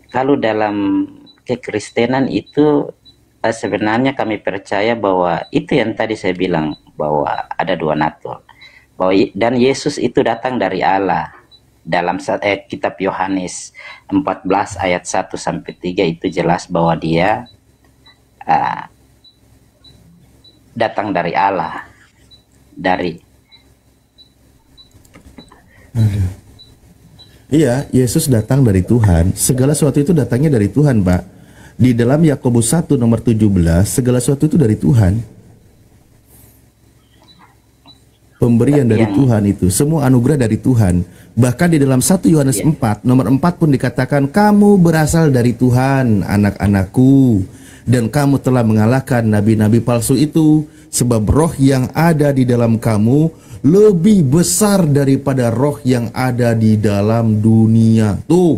Kalau dalam kekristenan itu sebenarnya kami percaya bahwa itu yang tadi saya bilang, bahwa ada dua natur. Dan Yesus itu datang dari Allah. Dalam kitab Yohanes 14 ayat 1-3 itu jelas bahwa dia datang dari Allah, Iya, Yesus datang dari Tuhan. Segala sesuatu itu datangnya dari Tuhan, Pak. Di dalam Yakobus 1 nomor 17, segala sesuatu itu dari Tuhan. pemberian dari Tuhan itu, semua anugerah dari Tuhan. Bahkan di dalam 1 Yohanes 4 nomor 4 pun dikatakan, kamu berasal dari Tuhan, anak-anakku, dan kamu telah mengalahkan nabi-nabi palsu itu, sebab roh yang ada di dalam kamu lebih besar daripada roh yang ada di dalam dunia. Tuh,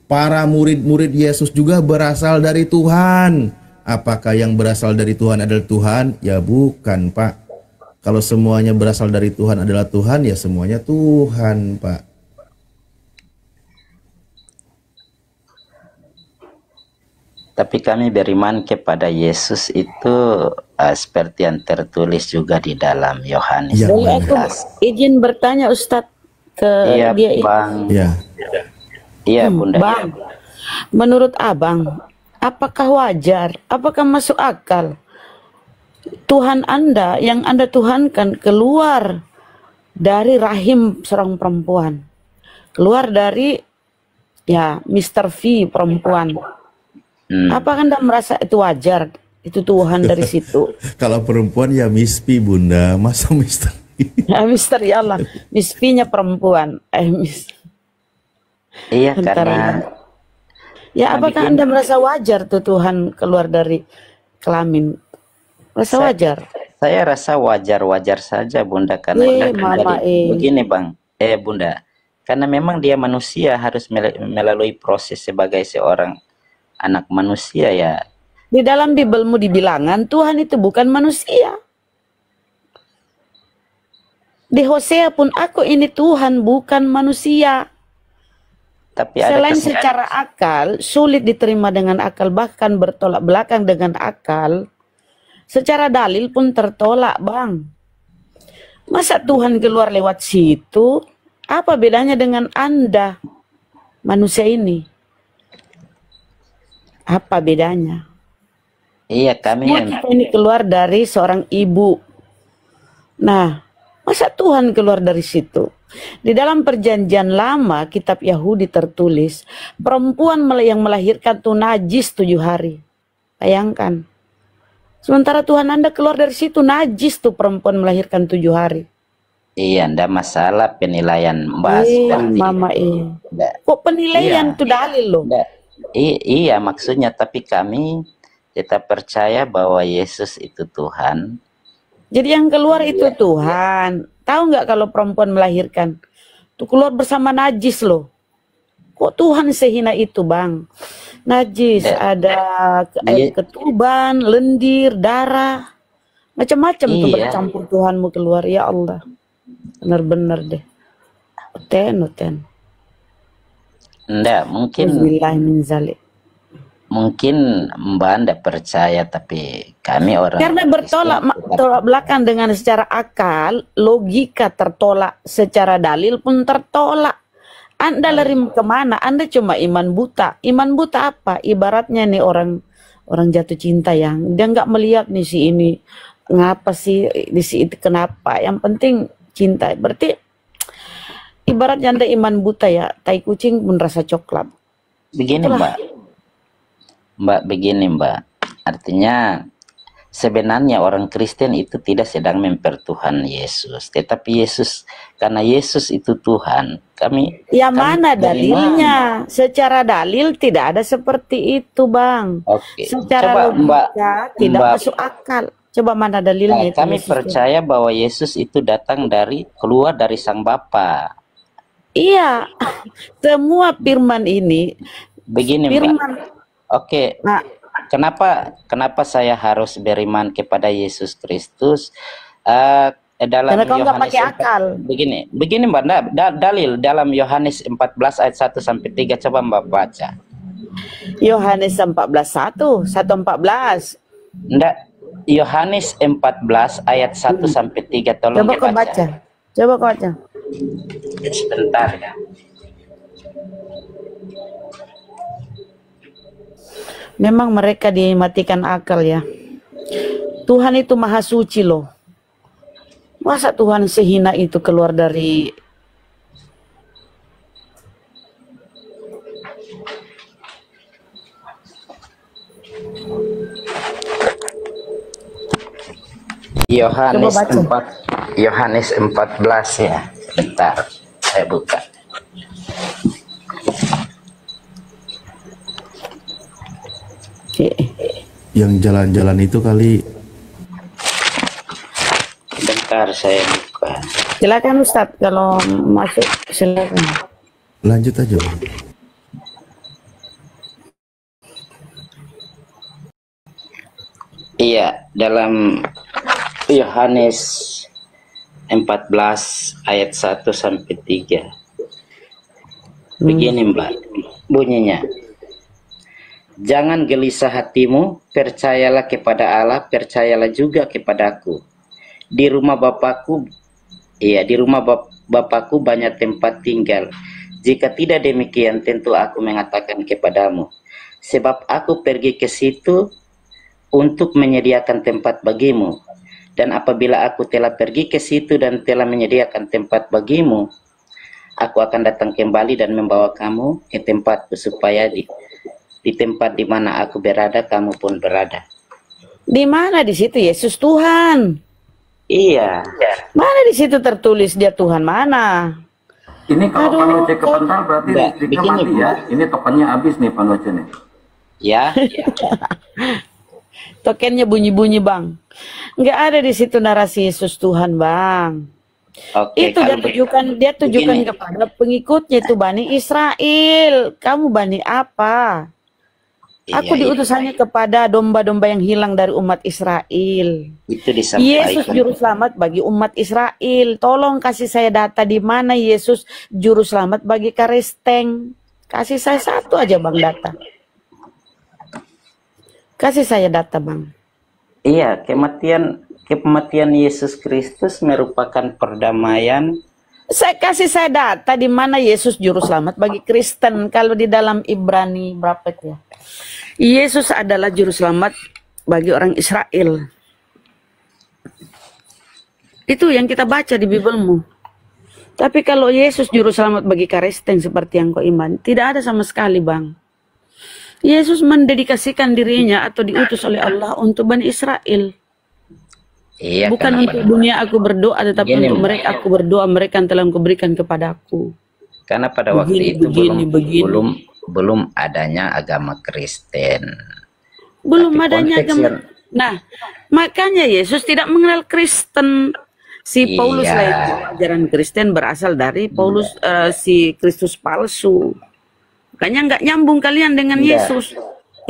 para murid-murid Yesus juga berasal dari Tuhan. Apakah yang berasal dari Tuhan adalah Tuhan? Ya bukan, Pak. Kalau semuanya berasal dari Tuhan adalah Tuhan, ya semuanya Tuhan, Pak. Tapi kami beriman kepada Yesus itu seperti yang tertulis juga di dalam Yohanes. Boleh aku izin bertanya Ustadz ke Iya, dia? Bang. Ya. Iya, Bunda. Bang, menurut Abang, apakah wajar, apakah masuk akal Tuhan Anda yang Anda tuhankan keluar dari rahim seorang perempuan, keluar dari ya Mr. V perempuan? Apakah Anda merasa itu wajar? Itu Tuhan dari situ? Kalau perempuan ya Miss P, Bunda, masa Mr. Ya Mr. ya Allah, Miss V-nya perempuan. Miss. Iya, Bentar, karena ya apakah Anda merasa wajar tuh Tuhan keluar dari kelamin? Rasa wajar? Saya rasa wajar-wajar saja, Bunda, karena begini, Bang. Bunda, karena memang dia manusia harus melalui proses sebagai seorang anak manusia ya. Di dalam Bibelmu dibilangan Tuhan itu bukan manusia. Di Hosea pun aku ini Tuhan bukan manusia. Tapi selain secara akal sulit diterima dengan akal, bahkan bertolak belakang dengan akal, secara dalil pun tertolak, Bang. Masa Tuhan keluar lewat situ? Apa bedanya dengan Anda manusia ini? Apa bedanya? Iya, kami kita ini keluar dari seorang ibu. Nah, masa Tuhan keluar dari situ? Di dalam perjanjian lama, kitab Yahudi tertulis, perempuan yang melahirkan itu najis 7 hari. Bayangkan. Sementara Tuhan Anda keluar dari situ, najis tuh perempuan melahirkan 7 hari. Iya, ndak masalah penilaian Mbak. Mama kok penilaian itu dalil loh? Iya, maksudnya, tapi kami tetap percaya bahwa Yesus itu Tuhan. Jadi yang keluar itu Tuhan. Tahu nggak kalau perempuan melahirkan tuh keluar bersama najis loh. Kok Tuhan sehina itu, Bang? Najis, ada air ketuban, lendir, darah, macam-macam tuh bercampur Tuhanmu keluar. Ya Allah, benar-benar deh. Oten. Enggak, mungkin Mbak Anda percaya, tapi kami orang karena bertolak belakang dengan secara akal, logika tertolak, secara dalil pun tertolak. Anda lari kemana? Anda cuma iman buta. Iman buta apa? Ibaratnya nih orang jatuh cinta yang dia nggak melihat nih si ini ngapa sih, di si itu kenapa. Yang penting cinta. Berarti ibaratnya Anda iman buta ya, tai kucing pun rasa coklat. Begini Mbak, begini Mbak. Artinya sebenarnya orang Kristen itu tidak sedang mempertuhan Yesus, tetapi Yesus, karena Yesus itu Tuhan, kami mana dalilnya? Secara dalil tidak ada seperti itu, Bang. Oke. Secara logika tidak masuk akal. Coba mana dalilnya? Kami percaya bahwa Yesus itu datang keluar dari Sang Bapa. Iya, semua firman ini. Begini Mbak. Oke. Nah, kenapa saya harus beriman kepada Yesus Kristus? Dalam karena kamu nggak pakai akal. Begini Mbak, dalil dalam Yohanes 14 ayat 1 sampai 3, coba Mbak baca. Yohanes 14 1:14. Enggak, Yohanes 14 ayat 1 sampai 3, tolong coba kau baca. Coba kau baca. Sebentar ya. Memang mereka dimatikan akal ya. Tuhan itu maha suci loh. Masa Tuhan sehina itu keluar dari Yohanes Yohanes 14 ya. Bentar, saya buka. Yang jalan-jalan itu kali. Bentar, saya buka. Silakan Ustadz, kalau masuk silakan. Lanjut aja, Bang. Iya, dalam Yohanes 14 ayat 1 sampai 3. Begini Mbak, bunyinya. Jangan gelisah hatimu, percayalah kepada Allah, percayalah juga kepadaku. Di rumah Bapakku, di rumah Bapakku banyak tempat tinggal. Jika tidak demikian, tentu aku mengatakan kepadamu. Sebab aku pergi ke situ untuk menyediakan tempat bagimu. Dan apabila aku telah pergi ke situ dan telah menyediakan tempat bagimu, aku akan datang kembali dan membawa kamu ke tempatku, supaya di tempat di mana aku berada, kamu pun berada. Di mana di situ Yesus Tuhan? Iya. Mana di situ tertulis dia Tuhan mana? Ini kalau Panoce kepental berarti listriknya mati ya. Ini tokennya habis nih Panoce nih. Ya. Tokennya bunyi-bunyi Bang. Nggak ada di situ narasi Yesus Tuhan Bang. Oke, Itu dia tujukan kepada pengikutnya, itu Bani Israel. Kamu Bani apa? Aku diutus hanya kepada domba-domba yang hilang dari umat Israel. Itu disampaikan. Yesus juru selamat bagi umat Israel. Tolong kasih saya data di mana Yesus juru selamat bagi Karisteng. Kasih saya satu aja Bang data. Kasih saya data Bang. Iya, kematian Yesus Kristus merupakan perdamaian. Kasih saya data di mana Yesus juru selamat bagi Kristen. Kalau di dalam Ibrani berapa itu ya? Yesus adalah juru selamat bagi orang Israel. Itu yang kita baca di Bibelmu. Tapi kalau Yesus juru selamat bagi Kristen seperti yang kau iman, tidak ada sama sekali Bang. Yesus mendedikasikan dirinya atau diutus oleh Allah untuk Bani Israel. Iya, bukan untuk dunia aku berdoa, tetapi untuk mereka aku berdoa, mereka yang telah Kuberikan kepadaku. Karena pada waktu itu belum adanya agama Kristen. Belum adanya agama. Nah, makanya Yesus tidak mengenal Kristen. Si Paulus lah yang ajaran Kristen berasal dari Paulus, si Kristus palsu. Makanya nggak nyambung kalian dengan Yesus.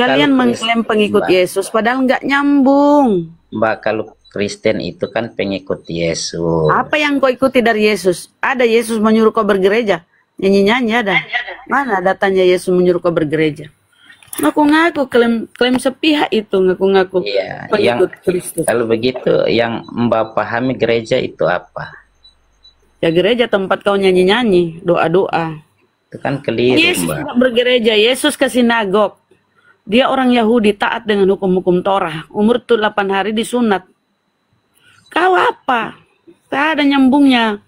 Kalian mengklaim pengikut Yesus, padahal nggak nyambung. Mbak, kalau Kristen itu kan pengikut Yesus. Apa yang kau ikuti dari Yesus? Ada Yesus menyuruh kau bergereja? Nyanyi-nyanyi ada? Mana datanya Yesus menyuruh kau bergereja? Ngaku-ngaku klaim sepihak itu, ngaku-ngaku pengikut Kristus. Kalau begitu, yang Mbak pahami gereja itu apa? Ya gereja tempat kau nyanyi-nyanyi, doa-doa. Itu kan keliru Yesus Mbak. tidak bergereja, Yesus ke sinagog. Dia orang Yahudi taat dengan hukum-hukum Torah. Umur 8 hari disunat. Kau apa? Tak ada nyambungnya.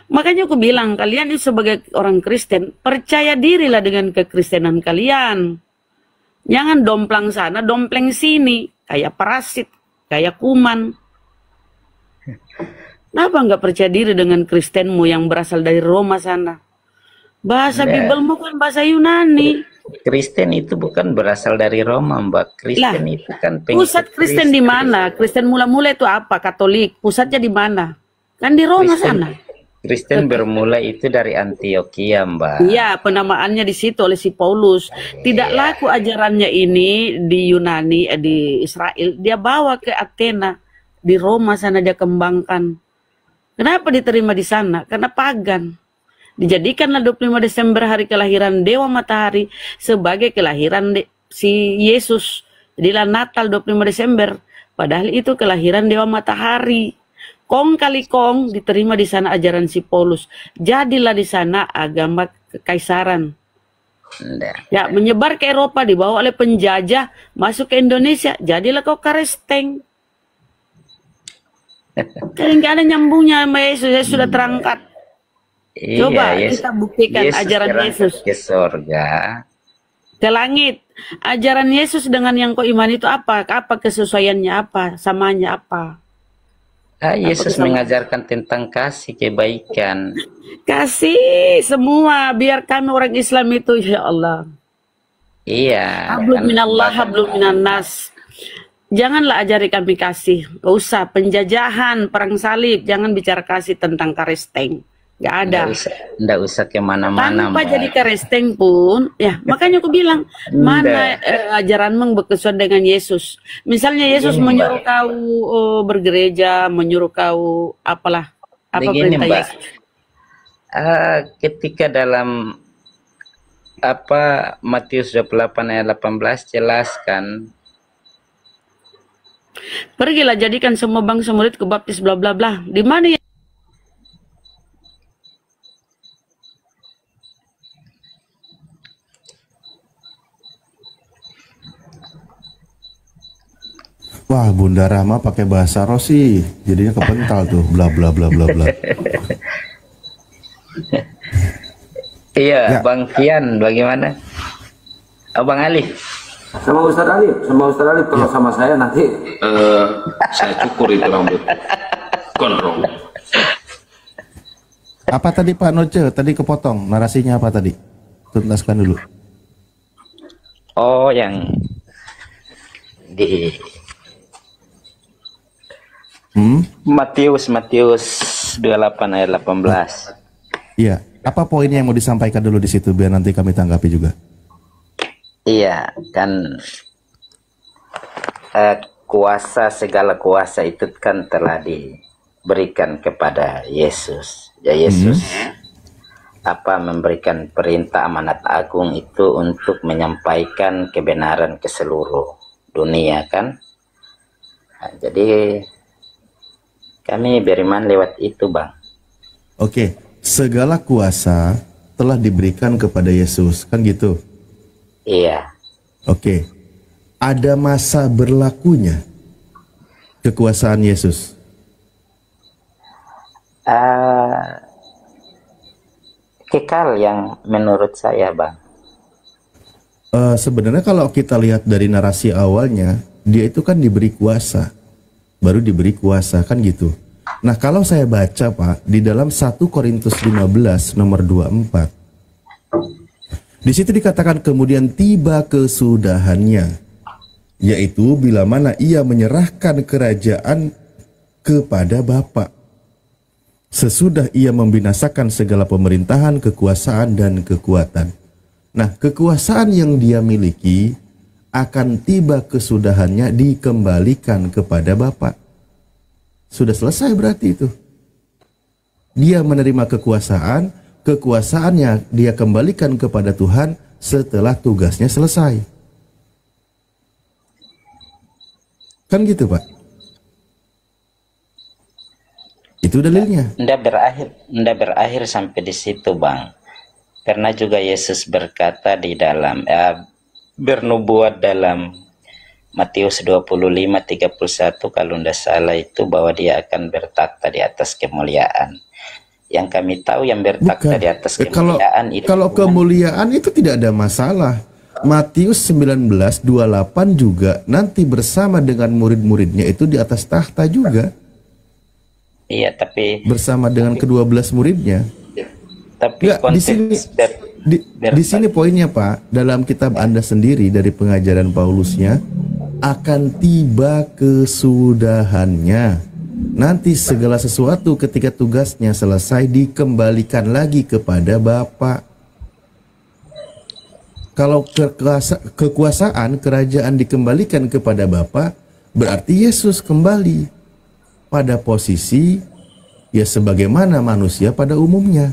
Makanya aku bilang, kalian ini sebagai orang Kristen, percaya dirilah dengan kekristenan kalian. Jangan domplang sana, dompleng sini. Kayak parasit, kayak kuman. Kenapa nggak percaya diri dengan Kristenmu yang berasal dari Roma sana? Bahasa Bibelmu kan bahasa Yunani. Kristen itu bukan berasal dari Roma, Mbak. Kristen itu kan pusat Kristen di mana? Kristen mula-mula itu apa? Katolik. Pusatnya di mana? Kan di Roma sana. Kristen bermula itu dari Antioquia, Mbak. Iya, penamaannya di situ oleh si Paulus. Tidak laku ajarannya ini di Yunani, di Israel. Dia bawa ke Athena. Di Roma sana dia kembangkan. Kenapa diterima di sana? Karena pagan. Dijadikanlah 25 Desember hari kelahiran Dewa Matahari sebagai kelahiran si Yesus. Jadilah Natal 25 Desember. Padahal itu kelahiran Dewa Matahari. Kong kali kong diterima di sana ajaran si Paulus. Jadilah di sana agama kekaisaran. Ya, menyebar ke Eropa, dibawa oleh penjajah, masuk ke Indonesia. Jadilah kau Karisteng. Kalian gak ada nyambungnya sama Yesus. Saya sudah terangkat. Coba kita buktikan Yesus ajaran Yesus ke surga, ke langit. Ajaran Yesus dengan yang kau iman itu apa? Apa kesesuaiannya, apa samanya, apa? Yesus mengajarkan tentang kasih, kebaikan. Kasih semua, biar kami orang Islam itu, ya Allah. Iya. Hablum minallah, hablum minan-nas. Janganlah ajari kami kasih. Gak usah penjajahan, perang salib. Jangan bicara kasih tentang karesteng. Gak ada. Nggak usah kemana-mana. Tanpa jadi karesteng pun, ya makanya aku bilang mana ajaranmu berkesuaian dengan Yesus. Misalnya Yesus menyuruh kau bergereja, menyuruh kau apalah, apa Begini, perintah Mbak. Yesus? Ketika dalam Matius 28 ayat 18 jelaskan, pergilah jadikan semua bangsa murid ku baptis bla bla bla. Di mana ya? Wah, Bunda Rahma pakai bahasa Rosi, jadinya kepental tuh, bla bla bla bla bla. Iya, Bang Kian, bagaimana? Bang Ali. Sama Ustadz Alif, kalau sama saya nanti saya cukur itu rambut gondrong. Apa tadi Pak Noce? Tadi kepotong, narasinya apa tadi? Tuntaskan dulu. Oh, yang di Matius 28 ayat 18. Iya, apa poinnya yang mau disampaikan dulu di situ biar nanti kami tanggapi juga. Iya, kan segala kuasa itu kan telah diberikan kepada Yesus. Ya Yesus memberikan perintah amanat agung itu untuk menyampaikan kebenaran ke seluruh dunia kan. Nah, jadi kami beriman lewat itu, Bang. Oke, segala kuasa telah diberikan kepada Yesus, kan gitu? Iya. Oke, ada masa berlakunya kekuasaan Yesus? Kekal yang menurut saya, Bang. Sebenarnya kalau kita lihat dari narasi awalnya, dia itu kan diberi kuasa, baru diberi kuasa, kan gitu. Nah, kalau saya baca Pak, di dalam 1 Korintus 15 nomor 24, di situ dikatakan kemudian tiba kesudahannya, yaitu bila mana ia menyerahkan kerajaan kepada Bapa, sesudah ia membinasakan segala pemerintahan, kekuasaan, dan kekuatan. Nah, kekuasaan yang dia miliki akan tiba kesudahannya dikembalikan kepada Bapa. Sudah selesai berarti itu. Dia menerima kekuasaan, kekuasaannya dia kembalikan kepada Tuhan setelah tugasnya selesai. Kan gitu, Pak? Itu dalilnya. Nggak berakhir sampai di situ, Bang. Karena juga Yesus berkata di dalam bernubuat dalam Matius 25:31 kalau tidak salah itu bahwa dia akan bertakhta di atas kemuliaan. Yang kami tahu yang bertakhta di atas kemuliaan itu. Kalau kemuliaan itu tidak ada masalah. Matius 19:28 juga nanti bersama dengan murid-muridnya itu di atas tahta juga. Iya, tapi bersama dengan ke-12 muridnya. Tapi ya, di sini poinnya Pak, dalam kitab Anda sendiri dari pengajaran Paulusnya, akan tiba kesudahannya. Nanti segala sesuatu ketika tugasnya selesai dikembalikan lagi kepada Bapa. Kalau kekuasaan kerajaan dikembalikan kepada Bapa, berarti Yesus kembali pada posisi ya sebagaimana manusia pada umumnya,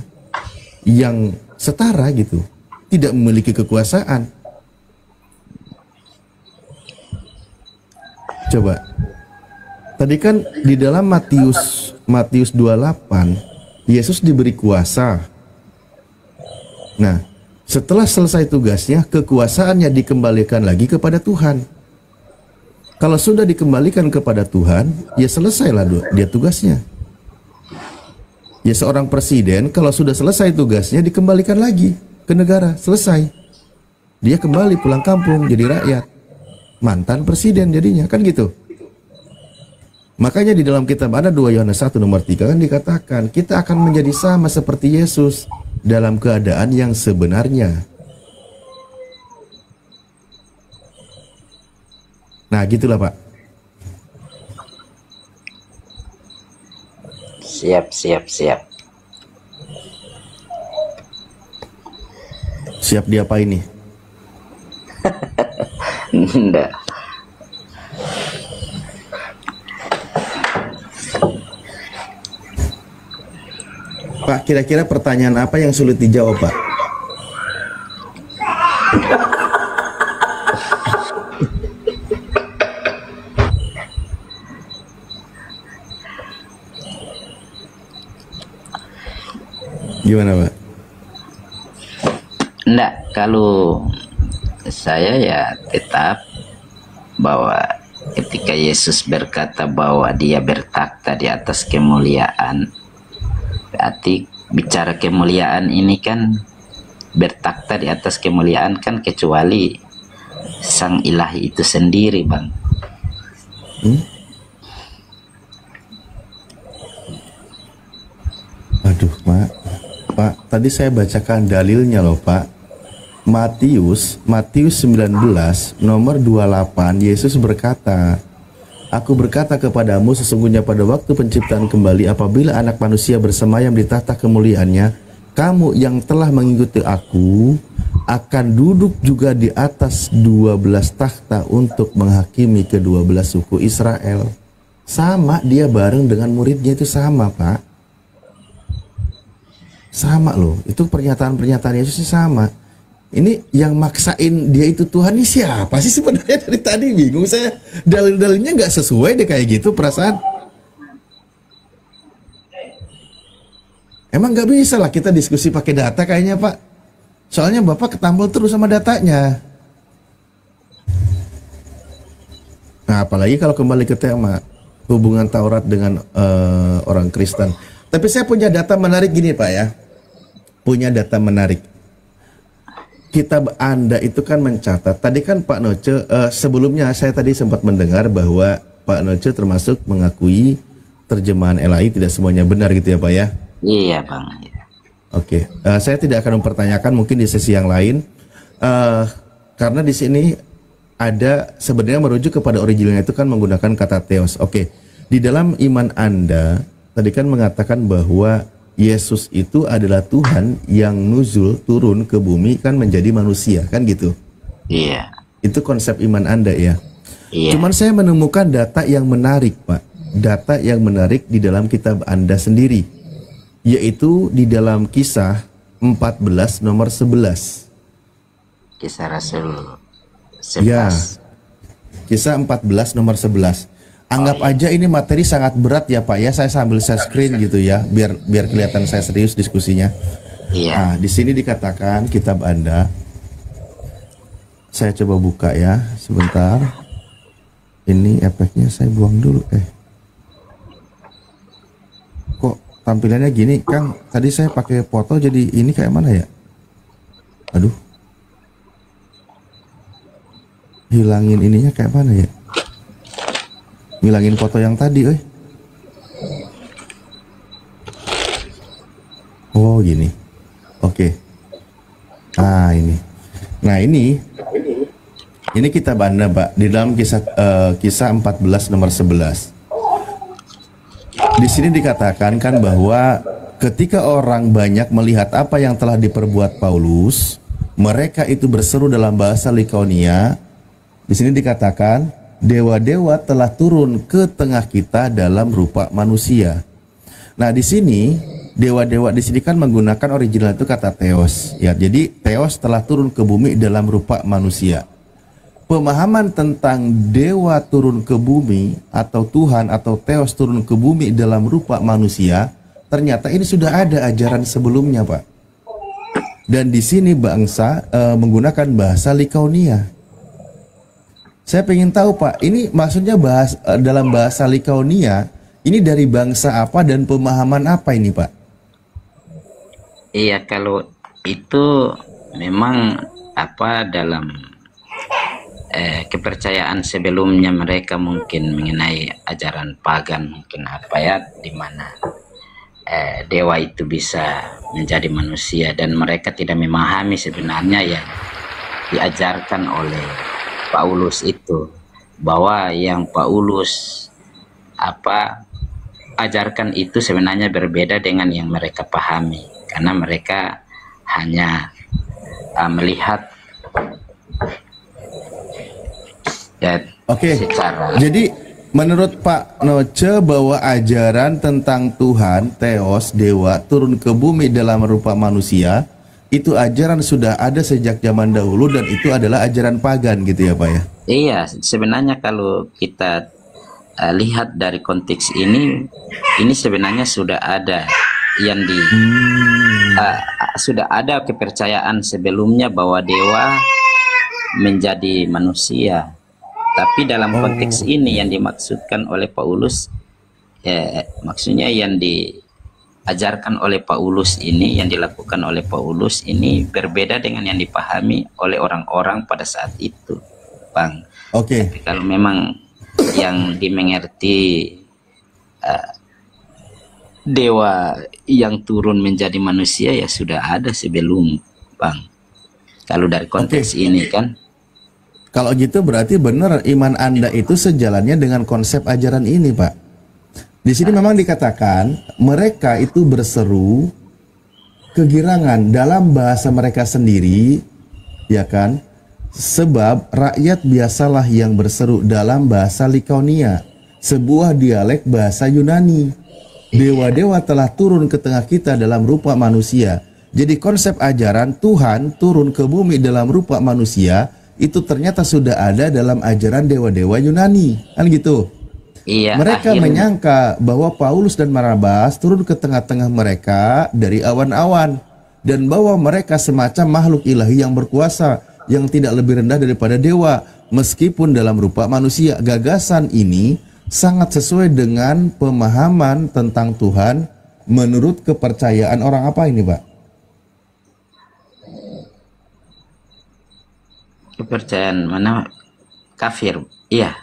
yang setara gitu, tidak memiliki kekuasaan. Coba, tadi kan di dalam Matius 28, Yesus diberi kuasa. Nah, setelah selesai tugasnya, kekuasaannya dikembalikan lagi kepada Tuhan. Kalau sudah dikembalikan kepada Tuhan, ya selesailah dia tugasnya. Ya seorang presiden kalau sudah selesai tugasnya dikembalikan lagi ke negara, selesai. Dia kembali pulang kampung jadi rakyat. Mantan presiden jadinya, kan gitu. Makanya di dalam kitab ada 2 Yohanes 1 nomor 3 kan dikatakan kita akan menjadi sama seperti Yesus dalam keadaan yang sebenarnya. Nah gitulah Pak. Siap. Siap diapain nih? Enggak. Pak, kira-kira pertanyaan apa yang sulit dijawab, Pak? Gimana, Pak? Enggak, kalau saya ya tetap bahwa ketika Yesus berkata bahwa dia bertakhta di atas kemuliaan, berarti bicara kemuliaan ini kan bertakhta di atas kemuliaan kan kecuali sang ilahi itu sendiri, Bang. Aduh, Pak, tadi saya bacakan dalilnya loh, Pak. Matius 19 nomor 28, Yesus berkata, Aku berkata kepadamu sesungguhnya pada waktu penciptaan kembali apabila anak manusia bersemayam di tahta kemuliaannya, kamu yang telah mengikuti aku akan duduk juga di atas 12 takhta untuk menghakimi ke-12 suku Israel. Sama, dia bareng dengan muridnya itu sama, Pak. Sama loh, itu pernyataan-pernyataan Yesus sama. Ini yang maksain dia itu Tuhan ini siapa sih sebenarnya? Dari tadi bingung saya. Dalil-dalilnya nggak sesuai deh kayak gitu perasaan. Emang nggak bisa lah kita diskusi pakai data kayaknya, Pak. Soalnya Bapak ketampil terus sama datanya. Nah, apalagi kalau kembali ke tema hubungan Taurat dengan orang Kristen. Tapi saya punya data menarik gini, Pak ya. Punya data menarik. Kitab Anda itu kan mencatat, tadi kan Pak Noce, sebelumnya saya tadi sempat mendengar bahwa Pak Noce termasuk mengakui terjemahan LAI tidak semuanya benar gitu ya Pak ya? Iya Bang. Oke, saya tidak akan mempertanyakan mungkin di sesi yang lain, karena di sini ada sebenarnya merujuk kepada originalnya itu kan menggunakan kata theos. Oke, di dalam iman Anda tadi kan mengatakan bahwa Yesus itu adalah Tuhan yang nuzul turun ke bumi kan menjadi manusia kan gitu. Iya. Itu konsep iman Anda ya. Iya. Cuman saya menemukan data yang menarik Pak. Data yang menarik di dalam kitab Anda sendiri. Yaitu di dalam Kisah 14 nomor 11. Kisah Rasul 11. Ya. Kisah 14 nomor 11. Anggap aja ini materi sangat berat ya Pak ya. Saya sambil share screen gitu ya, biar kelihatan saya serius diskusinya. Iya. Nah, di sini dikatakan kitab Anda. Saya coba buka ya, sebentar. Ini efeknya saya buang dulu. Kok tampilannya gini, Kang? Tadi saya pakai foto jadi ini kayak mana ya? Aduh. Hilangin ininya kayak mana ya? Ngilangin foto yang tadi, Oh, gini. Oke. Ah, ini. Nah, ini kitab Anda, Pak, di dalam kisah 14 nomor 11. Di sini dikatakan kan bahwa ketika orang banyak melihat apa yang telah diperbuat Paulus, mereka itu berseru dalam bahasa Likaonia. Di sini dikatakan dewa-dewa telah turun ke tengah kita dalam rupa manusia. Nah, di sini dewa-dewa di sini kan menggunakan original itu kata theos. Ya, jadi theos telah turun ke bumi dalam rupa manusia. Pemahaman tentang dewa turun ke bumi atau Tuhan atau theos turun ke bumi dalam rupa manusia, ternyata ini sudah ada ajaran sebelumnya, Pak. Dan di sini bangsa menggunakan bahasa Likaonia. Saya pengen tahu Pak, ini maksudnya dalam bahasa Likaonia, ini dari bangsa apa dan pemahaman apa ini Pak? Iya, kalau itu memang apa dalam kepercayaan sebelumnya mereka mungkin mengenai ajaran pagan, mungkin apa ya, di mana dewa itu bisa menjadi manusia, dan mereka tidak memahami sebenarnya yang diajarkan oleh Paulus itu, bahwa yang Paulus ajarkan itu sebenarnya berbeda dengan yang mereka pahami, karena mereka hanya melihat ya, secara. Jadi menurut Pak Noce bahwa ajaran tentang Tuhan, Theos, dewa turun ke bumi dalam rupa manusia, itu ajaran sudah ada sejak zaman dahulu dan itu adalah ajaran pagan gitu ya Pak ya? Iya, sebenarnya kalau kita lihat dari konteks ini sebenarnya sudah ada yang sudah ada kepercayaan sebelumnya bahwa dewa menjadi manusia. Tapi dalam konteks ini yang dimaksudkan oleh Paulus, maksudnya yang diajarkan oleh Paulus ini, yang dilakukan oleh Paulus ini berbeda dengan yang dipahami oleh orang-orang pada saat itu, Bang. Tapi kalau memang yang dimengerti dewa yang turun menjadi manusia ya sudah ada sebelum, Bang. Kalau dari konteks ini kan. Kalau gitu berarti benar iman Anda itu sejalannya dengan konsep ajaran ini, Pak. Di sini memang dikatakan mereka itu berseru kegirangan dalam bahasa mereka sendiri, ya kan? Sebab rakyat biasalah yang berseru dalam bahasa Likaonia, sebuah dialek bahasa Yunani. Dewa-dewa telah turun ke tengah kita dalam rupa manusia. Jadi konsep ajaran Tuhan turun ke bumi dalam rupa manusia itu ternyata sudah ada dalam ajaran dewa-dewa Yunani, kan gitu. Iya. Mereka menyangka bahwa Paulus dan Barnabas turun ke tengah-tengah mereka dari awan-awan dan bahwa mereka semacam makhluk ilahi yang berkuasa yang tidak lebih rendah daripada dewa meskipun dalam rupa manusia. Gagasan ini sangat sesuai dengan pemahaman tentang Tuhan menurut kepercayaan orang apa ini, Pak? Kepercayaan mana? Kafir. Iya.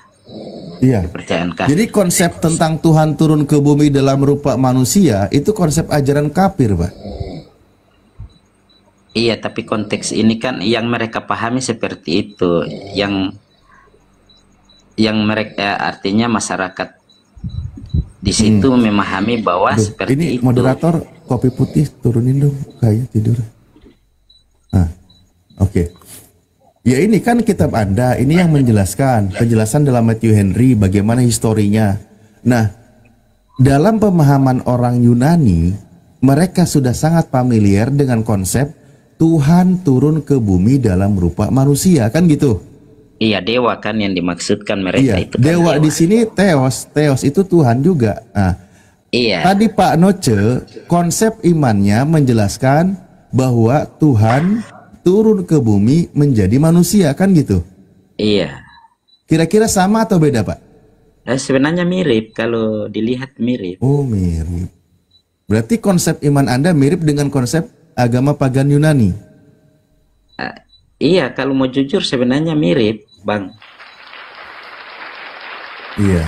Iya. Kepercayaan kafir. Jadi konsep tentang Tuhan turun ke bumi dalam rupa manusia itu konsep ajaran kafir, Pak. Iya, tapi konteks ini kan yang mereka pahami seperti itu, yang mereka artinya masyarakat di situ memahami bahwa seperti ini itu. Moderator kopi putih turunin dong, kayak tidur. Nah, oke. Ya ini kan kitab Anda, ini yang menjelaskan, penjelasan dalam Matthew Henry bagaimana historinya. Nah, dalam pemahaman orang Yunani, mereka sudah sangat familiar dengan konsep Tuhan turun ke bumi dalam rupa manusia, kan gitu? Iya, dewa kan yang dimaksudkan mereka itu. Kan dewa di sini Theos itu Tuhan juga. Nah, iya. Tadi Pak Noce konsep imannya menjelaskan bahwa Tuhan turun ke bumi menjadi manusia, kan gitu? Iya. Kira-kira sama atau beda, Pak? Sebenarnya mirip, kalau dilihat mirip. Oh, mirip. Berarti konsep iman Anda mirip dengan konsep agama pagan Yunani? Iya, kalau mau jujur sebenarnya mirip, Bang. Iya.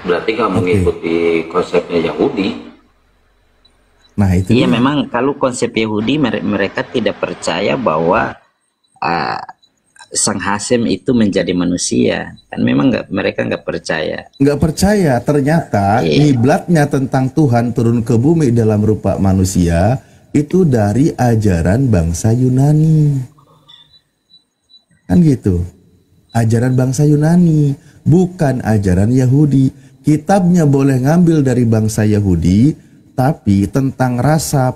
Berarti nggak mengikuti konsepnya Yahudi. Nah itu iya, memang kalau konsep Yahudi mereka tidak percaya bahwa Sang Hasem itu menjadi manusia, kan memang mereka nggak percaya. Nggak percaya, ternyata kiblatnya tentang Tuhan turun ke bumi dalam rupa manusia itu dari ajaran bangsa Yunani, kan gitu. Ajaran bangsa Yunani, bukan ajaran Yahudi. Kitabnya boleh ngambil dari bangsa Yahudi, tapi tentang rasa